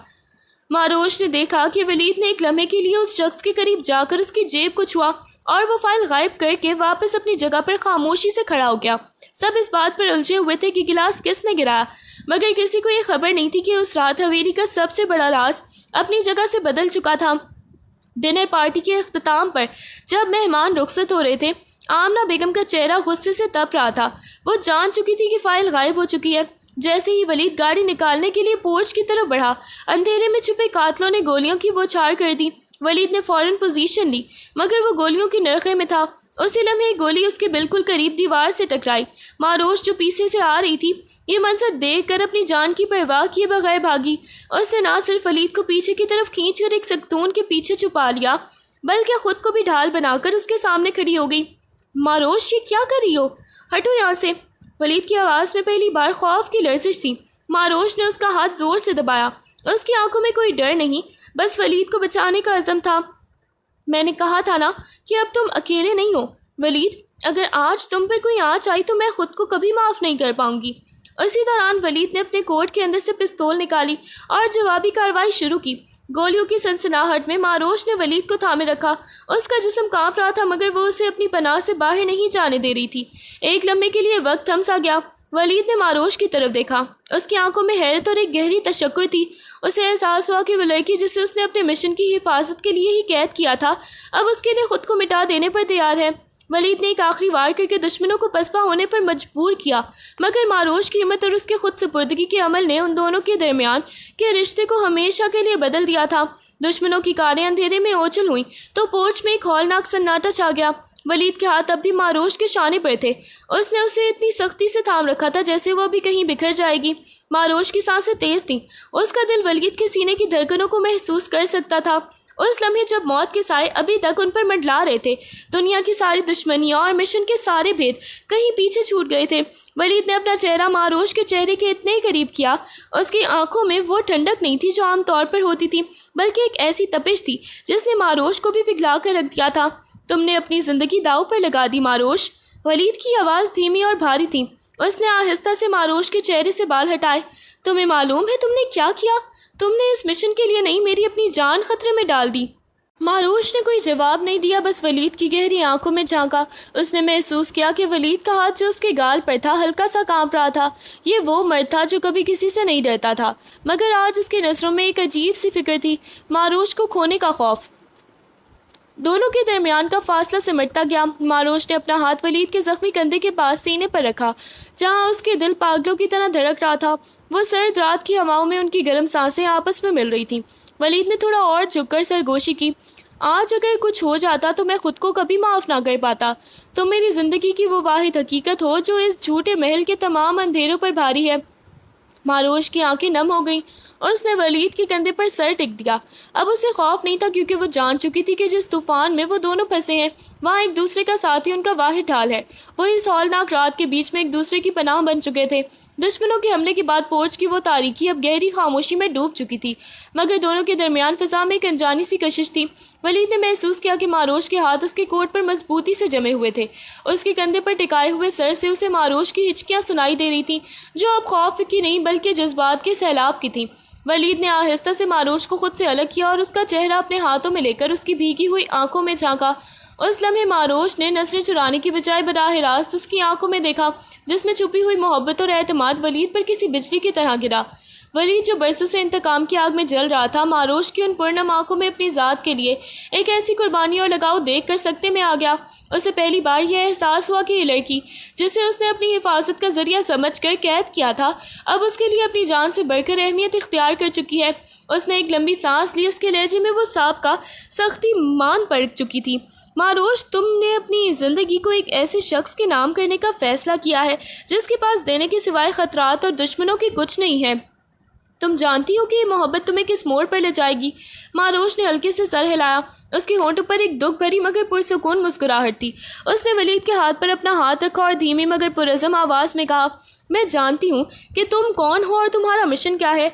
معروش نے دیکھا کہ ولید نے ایک لمحے کے لیے اس شخص کے قریب جا کر اس کی جیب کو چھوا اور وہ فائل غائب کر کے واپس اپنی جگہ پر خاموشی سے کھڑا ہو گیا۔ سب اس بات پر الجھے ہوئے تھے کہ گلاس کس نے گرایا، مگر کسی کو یہ خبر نہیں تھی کہ اس رات حویلی کا سب سے بڑا راز اپنی جگہ سے بدل چکا تھا۔ ڈنر پارٹی کے اختتام پر جب مہمان رخصت ہو رہے تھے، آمنہ بیگم کا چہرہ غصے سے تپ رہا تھا۔ وہ جان چکی تھی کہ فائل غائب ہو چکی ہے۔ جیسے ہی ولید گاڑی نکالنے کے لیے پورچ کی طرف بڑھا، اندھیرے میں چھپے قاتلوں نے گولیوں کی بوچھار کر دی۔ ولید نے فوراً پوزیشن لی، مگر وہ گولیوں کی نرخے میں تھا۔ اسی لمحے گولی اس کے بالکل قریب دیوار سے ٹکرائی۔ معروش جو پیچھے سے آ رہی تھی، یہ منظر دیکھ کر اپنی جان کی پرواہ کیے بغیر بھاگی۔ اس نے نہ صرف ولید کو پیچھے کی طرف کھینچ کر ایک ستون کے پیچھے چھپا لیا، بلکہ خود کو بھی ڈھال بنا کر اس کے سامنے کھڑی ہو گئی۔ معروش، یہ کیا کر رہی ہو؟ ہٹو یہاں سے۔ ولید کی آواز میں پہلی بار خوف کی لرزش تھی۔ معروش نے اس کا ہاتھ زور سے دبایا۔ اس کی آنکھوں میں کوئی ڈر نہیں، بس ولید کو بچانے کا عزم تھا۔ میں نے کہا تھا نا کہ اب تم اکیلے نہیں ہو ولید، اگر آج تم پر کوئی آنچ آئی تو میں خود کو کبھی معاف نہیں کر پاؤں گی۔ اسی دوران ولید نے اپنے کوٹ کے اندر سے پستول نکالی اور جوابی کارروائی شروع کی۔ گولیوں کی سنسناہٹ میں معروش نے ولید کو تھامے رکھا۔ اس کا جسم کانپ رہا تھا مگر وہ اسے اپنی پناہ سے باہر نہیں جانے دے رہی تھی۔ ایک لمحے کے لیے وقت تھم سا گیا۔ ولید نے معروش کی طرف دیکھا۔ اس کی آنکھوں میں حیرت اور ایک گہری تشکر تھی۔ اسے احساس ہوا کہ وہ لڑکی جسے اس نے اپنے مشن کی حفاظت کے لیے ہی قید کیا تھا، اب اس کے لیے خود کو مٹا دینے پر تیار ہے۔ ولید نے ایک آخری وار کر کے دشمنوں کو پسپا ہونے پر مجبور کیا، مگر معروش کی ہمت اور اس کے خود سپردگی کے عمل نے ان دونوں کے درمیان کے رشتے کو ہمیشہ کے لیے بدل دیا تھا۔ دشمنوں کی کاریں اندھیرے میں اوچھل ہوئیں تو پورچ میں ایک ہولناک سناٹا چھا گیا۔ ولید کے ہاتھ اب بھی معروش کے شانے پر تھے۔ اس نے اسے اتنی سختی سے تھام رکھا تھا جیسے وہ ابھی کہیں بکھر جائے گی۔ معروش کی سانسیں تیز تھیں۔ اس کا دل ولید کے سینے کی دھڑکنوں کو محسوس کر سکتا تھا۔ اس لمحے جب موت کے سائے ابھی تک ان پر منڈلا رہے تھے، دنیا کی ساری دشمنیاں اور مشن کے سارے بھید کہیں پیچھے چھوٹ گئے تھے۔ ولید نے اپنا چہرہ معروش کے چہرے کے اتنے قریب کیا، اس کی آنکھوں میں وہ ٹھنڈک نہیں تھی جو عام طور پر ہوتی تھی، بلکہ ایک ایسی تپش تھی جس نے معروش کو بھی پگھلا کر رکھ دیا تھا۔ تم نے اپنی زندگی داؤ پر لگا دی معروش۔ ولید کی آواز دھیمی اور بھاری تھی۔ اس نے آہستہ سے معروش کے چہرے سے بال ہٹائے۔ تمہیں معلوم ہے تم نے کیا کیا؟ تم نے اس مشن کے لیے نہیں، میری اپنی جان خطرے میں ڈال دی۔ معروش نے کوئی جواب نہیں دیا، بس ولید کی گہری آنکھوں میں جھانکا۔ اس نے محسوس کیا کہ ولید کا ہاتھ جو اس کے گال پر تھا ہلکا سا کانپ رہا تھا۔ یہ وہ مرد تھا جو کبھی کسی سے نہیں ڈرتا تھا، مگر آج اس کی نظروں میں ایک عجیب سی فکر تھی، معروش کو کھونے کا خوف۔ دونوں کے درمیان کا فاصلہ سمٹتا گیا۔ معروش نے اپنا ہاتھ ولید کے زخمی کندھے کے پاس سینے پر رکھا جہاں اس کے دل پاگلوں کی طرح دھڑک رہا تھا۔ وہ سرد رات کی ہواؤں میں ان کی گرم سانسیں آپس میں مل رہی تھیں۔ ولید نے تھوڑا اور جھک کر سرگوشی کی، آج اگر کچھ ہو جاتا تو میں خود کو کبھی معاف نہ کر پاتا۔ تم میری زندگی کی وہ واحد حقیقت ہو جو اس جھوٹے محل کے تمام اندھیروں پر بھاری ہے۔ معروش کی آنکھیں نم ہو گئیں۔ اس نے ولید کے کندھے پر سر ٹک دیا۔ اب اسے خوف نہیں تھا کیونکہ وہ جان چکی تھی کہ جس طوفان میں وہ دونوں پھنسے ہیں وہاں ایک دوسرے کا ساتھی ان کا واحد ڈھال ہے۔ وہ اس ہولناک رات کے بیچ میں ایک دوسرے کی پناہ بن چکے تھے۔ دشمنوں کے حملے کے بعد پورچ کی وہ تاریکی اب گہری خاموشی میں ڈوب چکی تھی، مگر دونوں کے درمیان فضا میں ایک انجانی سی کشش تھی۔ ولید نے محسوس کیا کہ معروش کے ہاتھ اس کے کوٹ پر مضبوطی سے جمے ہوئے تھے۔ اس کے کندھے پر ٹکائے ہوئے سر سے اسے معروش کی ہچکیاں سنائی دے رہی تھیں جو اب خوف کی نہیں بلکہ جذبات کے سیلاب کی تھیں۔ ولید نے آہستہ سے معروش کو خود سے الگ کیا اور اس کا چہرہ اپنے ہاتھوں میں لے کر اس کی بھیگی ہوئی آنکھوں میں جھانکا۔ اس لمحے معروش نے نظریں چرانے کی بجائے براہ راست اس کی آنکھوں میں دیکھا جس میں چھپی ہوئی محبت اور اعتماد ولید پر کسی بجلی کی طرح گرا۔ ولید جو برسوں سے انتقام کی آگ میں جل رہا تھا، ماروش کی ان پرنم آنکھوں میں اپنی ذات کے لیے ایک ایسی قربانی اور لگاؤ دیکھ کر سکتے میں آ گیا۔ اسے پہلی بار یہ احساس ہوا کہ یہ لڑکی جسے اس نے اپنی حفاظت کا ذریعہ سمجھ کر قید کیا تھا، اب اس کے لیے اپنی جان سے بڑھ کر اہمیت اختیار کر چکی ہے۔ اس نے ایک لمبی سانس لی، اس کے لہجے میں وہ سابقہ سختی مان پڑ چکی تھی۔ ماروش، تم نے اپنی زندگی کو ایک ایسے شخص کے نام کرنے کا فیصلہ کیا ہے جس کے پاس دینے کے سوائے خطرات اور دشمنوں کی کچھ نہیں ہے۔ تم جانتی ہو کہ یہ محبت تمہیں کس موڑ پر لے جائے گی؟ ماروش نے ہلکے سے سر ہلایا۔ اس کے ہونٹوں پر ایک دکھ بھری مگر پرسکون مسکراہٹ تھی۔ اس نے ولید کے ہاتھ پر اپنا ہاتھ رکھا اور دھیمی مگر پرعزم آواز میں کہا، میں جانتی ہوں کہ تم کون ہو اور تمہارا مشن کیا ہے۔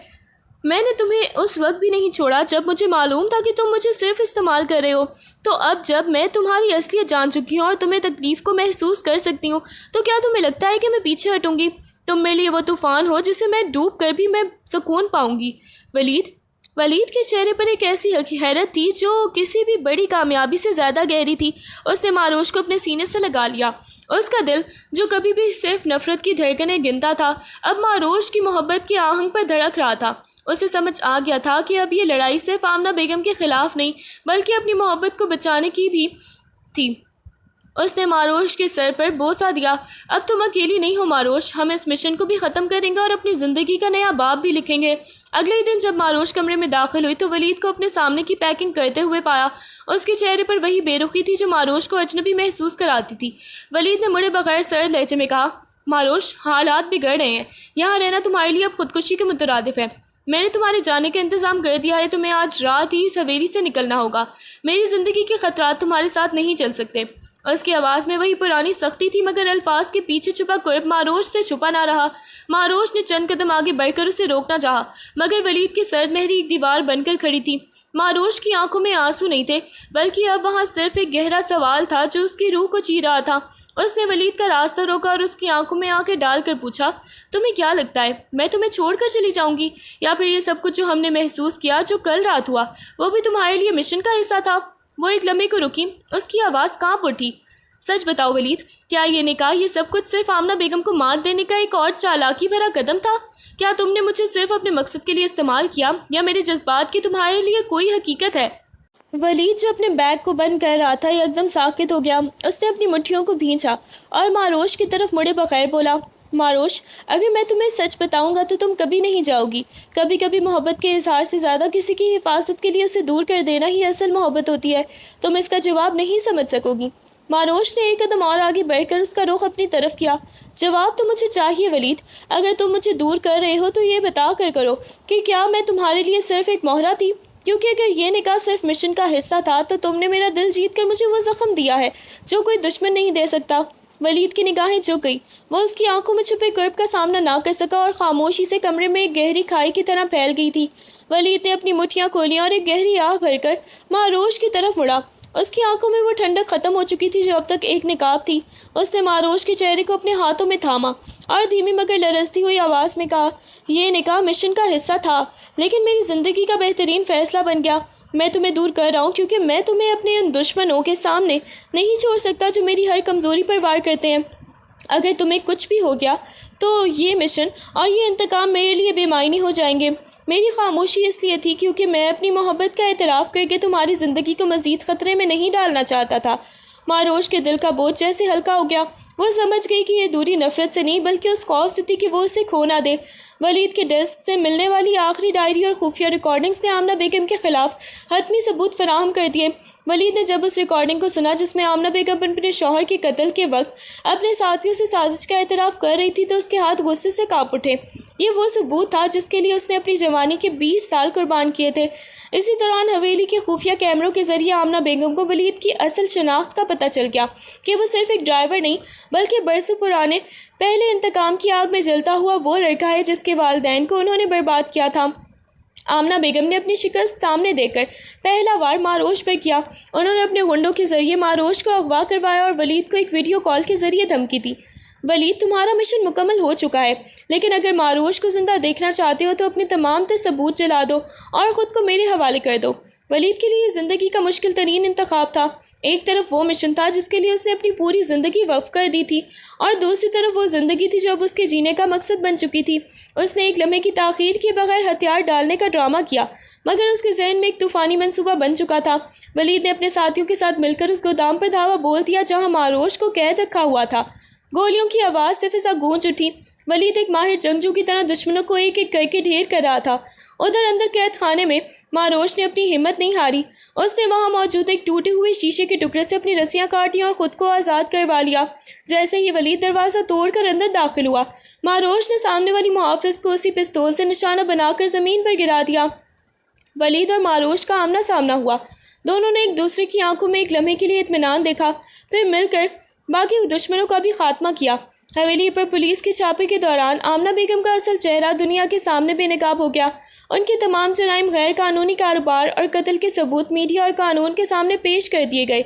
میں نے تمہیں اس وقت بھی نہیں چھوڑا جب مجھے معلوم تھا کہ تم مجھے صرف استعمال کر رہے ہو، تو اب جب میں تمہاری اصلیت جان چکی ہوں اور تمہیں تکلیف کو محسوس کر سکتی ہوں، تو کیا تمہیں لگتا ہے کہ میں پیچھے ہٹوں گی؟ تم میرے لیے وہ طوفان ہو جسے میں ڈوب کر بھی میں سکون پاؤں گی۔ ولید کے چہرے پر ایک ایسی حیرت تھی جو کسی بھی بڑی کامیابی سے زیادہ گہری تھی۔ اس نے ماروش کو اپنے سینے سے لگا لیا۔ اس کا دل جو کبھی بھی صرف نفرت کی دھڑکنیں گنتا تھا، اب ماروش کی محبت کے آہنگ پر دھڑک رہا تھا۔ اسے سمجھ آ گیا تھا کہ اب یہ لڑائی صرف آمنہ بیگم کے خلاف نہیں بلکہ اپنی محبت کو بچانے کی بھی تھی۔ اس نے ماروش کے سر پر بوسہ دیا۔ اب تم اکیلی نہیں ہو ماروش، ہم اس مشن کو بھی ختم کریں گے اور اپنی زندگی کا نیا باب بھی لکھیں گے۔ اگلے ہی دن جب ماروش کمرے میں داخل ہوئی تو ولید کو اپنے سامنے کی پیکنگ کرتے ہوئے پایا۔ اس کے چہرے پر وہی بے رخی تھی جو ماروش کو اجنبی محسوس کراتی تھی۔ ولید نے مڑے بغیر سرد لہجے میں کہا، ماروش، حالات بگڑ رہے ہیں، یہاں رہنا تمہارے لیے اب خودکشی کے مترادف ہے۔ میں نے تمہارے جانے کا انتظام کر دیا ہے، تمہیں آج رات ہی اس حویلی سے نکلنا ہوگا۔ میری زندگی کے خطرات تمہارے ساتھ نہیں چل سکتے۔ اس کی آواز میں وہی پرانی سختی تھی مگر الفاظ کے پیچھے چھپا قرب ماروش سے چھپا نہ رہا۔ ماروش نے چند قدم آگے بڑھ کر اسے روکنا چاہا مگر ولید کی سرد مہری ایک دیوار بن کر کھڑی تھی۔ ماروش کی آنکھوں میں آنسو نہیں تھے بلکہ اب وہاں صرف ایک گہرا سوال تھا جو اس کی روح کو چیر رہا تھا۔ اس نے ولید کا راستہ روکا اور اس کی آنکھوں میں آنکھیں ڈال کر پوچھا، تمہیں کیا لگتا ہے میں تمہیں چھوڑ کر چلی جاؤں گی، یا پھر یہ سب کچھ جو ہم نے محسوس کیا، جو کل رات ہوا، وہ بھی تمہارے لیے مشن کا حصہ تھا؟ وہ ایک لمحے کو رکی، اس کی آواز کانپ اٹھی۔ سچ بتاؤ ولید، کیا یہ نکاح، یہ سب کچھ صرف آمنہ بیگم کو مات دینے کا ایک اور چالاکی بھرا قدم تھا؟ کیا تم نے مجھے صرف اپنے مقصد کے لیے استعمال کیا، یا میرے جذبات کی تمہارے لیے کوئی حقیقت ہے؟ ولید جو اپنے بیگ کو بند کر رہا تھا ایک دم ساکت ہو گیا۔ اس نے اپنی مٹھیوں کو بھینچا اور ماروش کی طرف مڑے بغیر بولا، ماروش، اگر میں تمہیں سچ بتاؤں گا تو تم کبھی نہیں جاؤ گی۔ کبھی کبھی محبت کے اظہار سے زیادہ کسی کی حفاظت کے لیے اسے دور کر دینا ہی اصل محبت ہوتی ہے۔ تم اس کا جواب نہیں سمجھ سکو گی۔ ماروش نے ایک قدم اور آگے بڑھ کر اس کا رخ اپنی طرف کیا۔ جواب تو مجھے چاہیے ولید، اگر تم مجھے دور کر رہے ہو تو یہ بتا کر کرو کہ کیا میں تمہارے لیے صرف ایک مہرہ تھی؟ کیونکہ اگر یہ نکاح صرف مشن کا حصہ تھا تو تم نے میرا دل جیت کر مجھے وہ زخم دیا ہے جو کوئی دشمن نہیں دے سکتا۔ ولید کی نگاہیں جھک گئی، وہ اس کی آنکھوں میں چھپے کرب کا سامنا نہ کر سکا اور خاموشی سے کمرے میں ایک گہری کھائی کی طرح پھیل گئی تھی۔ ولید نے اپنی مٹھیاں کھولیں اور ایک گہری آہ بھر کر ماروش کی طرف مڑا۔ اس کی آنکھوں میں وہ ٹھنڈک ختم ہو چکی تھی جو اب تک ایک نقاب تھی۔ اس نے ماروش کے چہرے کو اپنے ہاتھوں میں تھاما اور دھیمی مگر لرزتی ہوئی آواز میں کہا، یہ نکاح مشن کا حصہ تھا لیکن میری زندگی کا بہترین فیصلہ بن گیا۔ میں تمہیں دور کر رہا ہوں کیونکہ میں تمہیں اپنے ان دشمنوں کے سامنے نہیں چھوڑ سکتا جو میری ہر کمزوری پر وار کرتے ہیں۔ اگر تمہیں کچھ بھی ہو گیا تو یہ مشن اور یہ انتقام میرے لیے بے معنی ہو جائیں گے۔ میری خاموشی اس لیے تھی کیونکہ میں اپنی محبت کا اعتراف کر کے تمہاری زندگی کو مزید خطرے میں نہیں ڈالنا چاہتا تھا۔ ماروش کے دل کا بوجھ جیسے ہلکا ہو گیا۔ وہ سمجھ گئی کہ یہ دوری نفرت سے نہیں بلکہ اس خوف سے تھی کہ وہ اسے کھو نہ دے۔ ولید کے ڈیسک سے ملنے والی آخری ڈائری اور خفیہ ریکارڈنگز نے آمنہ بیگم کے خلاف حتمی ثبوت فراہم کر دیے۔ ولید نے جب اس ریکارڈنگ کو سنا جس میں آمنہ بیگم اپنے شوہر کے قتل کے وقت اپنے ساتھیوں سے سازش کا اعتراف کر رہی تھی تو اس کے ہاتھ غصے سے کانپ اٹھے۔ یہ وہ ثبوت تھا جس کے لیے اس نے اپنی جوانی کے 20 سال قربان کیے تھے۔ اسی دوران حویلی کے خفیہ کیمروں کے ذریعے آمنہ بیگم کو ولید کی اصل شناخت کا پتہ چل گیا کہ وہ صرف ایک ڈرائیور نہیں بلکہ برسوں پرانے پہلے انتقام کی آگ میں جلتا ہوا وہ لڑکا ہے جس کے والدین کو انہوں نے برباد کیا تھا۔ آمنہ بیگم نے اپنی شکست سامنے دے کر پہلا وار ماروش پر کیا۔ انہوں نے اپنے غنڈوں کے ذریعے ماروش کو اغوا کروایا اور ولید کو ایک ویڈیو کال کے ذریعے دھمکی دی۔ ولید تمہارا مشن مکمل ہو چکا ہے، لیکن اگر معروش کو زندہ دیکھنا چاہتے ہو تو اپنے تمام تر ثبوت جلا دو اور خود کو میرے حوالے کر دو۔ ولید کے لیے زندگی کا مشکل ترین انتخاب تھا۔ ایک طرف وہ مشن تھا جس کے لیے اس نے اپنی پوری زندگی وقف کر دی تھی، اور دوسری طرف وہ زندگی تھی جو اب اس کے جینے کا مقصد بن چکی تھی۔ اس نے ایک لمحے کی تاخیر کے بغیر ہتھیار ڈالنے کا ڈرامہ کیا، مگر اس کے ذہن میں ایک طوفانی منصوبہ بن چکا تھا۔ ولید نے اپنے ساتھیوں کے ساتھ مل کر اس گودام پر دھاوا بول دیا جہاں معروش کو قید رکھا ہوا تھا۔ گولیوں کی آواز سے فضا گونج اٹھی۔ ولید ایک ماہر جنگجو کی طرح دشمنوں کو ایک ایک کر کے ڈھیر کر رہا تھا۔ ادھر اندر قید خانے میں معروش نے اپنی ہمت نہیں ہاری۔ اس نے وہاں موجود ایک ٹوٹے ہوئے شیشے کے ٹکڑے سے اپنی رسیاں کاٹی اور خود کو آزاد کروا لیا۔ جیسے ہی ولید دروازہ توڑ کر اندر داخل ہوا، معروش نے سامنے والی محافظ کو اسی پستول سے نشانہ بنا کر زمین پر گرا دیا۔ ولید اور معروش کا آمنا سامنا ہوا۔ دونوں نے ایک دوسرے کی آنکھوں میں ایک لمحے کے لیے اطمینان دیکھا، پھر مل کر باقی دشمنوں کا بھی خاتمہ کیا۔ حویلی پر پولیس کے چھاپے کے دوران آمنہ بیگم کا اصل چہرہ دنیا کے سامنے بے نقاب ہو گیا۔ ان کے تمام جرائم، غیر قانونی کاروبار اور قتل کے ثبوت میڈیا اور قانون کے سامنے پیش کر دیے گئے۔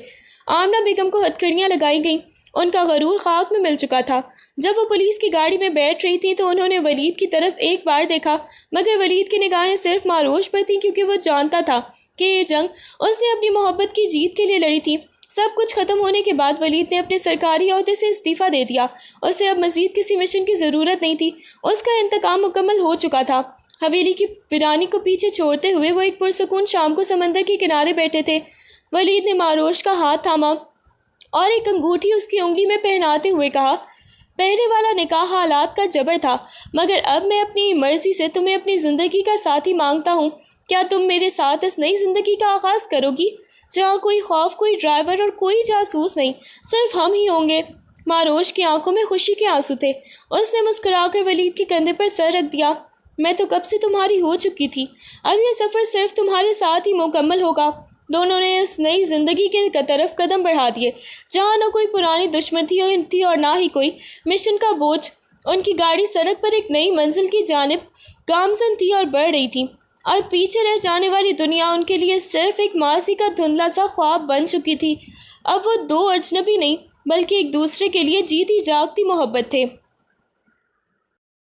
آمنہ بیگم کو ہتھکڑیاں لگائی گئیں۔ ان کا غرور خاک میں مل چکا تھا۔ جب وہ پولیس کی گاڑی میں بیٹھ رہی تھی تو انہوں نے ولید کی طرف ایک بار دیکھا، مگر ولید کی نگاہیں صرف معروش پر تھیں، کیونکہ وہ جانتا تھا کہ یہ جنگ اس نے اپنی محبت کی جیت کے لیے لڑی تھی۔ سب کچھ ختم ہونے کے بعد ولید نے اپنے سرکاری عہدے سے استعفیٰ دے دیا۔ اسے اب مزید کسی مشن کی ضرورت نہیں تھی۔ اس کا انتقام مکمل ہو چکا تھا۔ حویلی کی ویرانی کو پیچھے چھوڑتے ہوئے وہ ایک پرسکون شام کو سمندر کے کنارے بیٹھے تھے۔ ولید نے معروش کا ہاتھ تھاما اور ایک انگوٹھی اس کی انگلی میں پہناتے ہوئے کہا، پہلے والا نکاح حالات کا جبر تھا، مگر اب میں اپنی مرضی سے تمہیں اپنی زندگی کا ساتھی مانگتا ہوں۔ کیا تم میرے ساتھ اس نئی زندگی کا آغاز کرو گی، جہاں کوئی خوف، کوئی ڈرائیور اور کوئی جاسوس نہیں، صرف ہم ہی ہوں گے؟ معروش کی آنکھوں میں خوشی کے آنسو تھے۔ اس نے مسکرا کر ولید کے کندھے پر سر رکھ دیا۔ میں تو کب سے تمہاری ہو چکی تھی، اب یہ سفر صرف تمہارے ساتھ ہی مکمل ہوگا۔ دونوں نے اس نئی زندگی کے طرف قدم بڑھا دیے، جہاں نہ کوئی پرانی دشمن تھی اور نہ ہی کوئی مشن کا بوجھ۔ ان کی گاڑی سڑک پر ایک نئی منزل کی جانب گامزن تھی اور بڑھ رہی تھی، اور پیچھے رہ جانے والی دنیا ان کے لیے صرف ایک ماضی کا دھندلا سا خواب بن چکی تھی۔ اب وہ دو اجنبی نہیں، بلکہ ایک دوسرے کے لیے جیتی جاگتی محبت تھے۔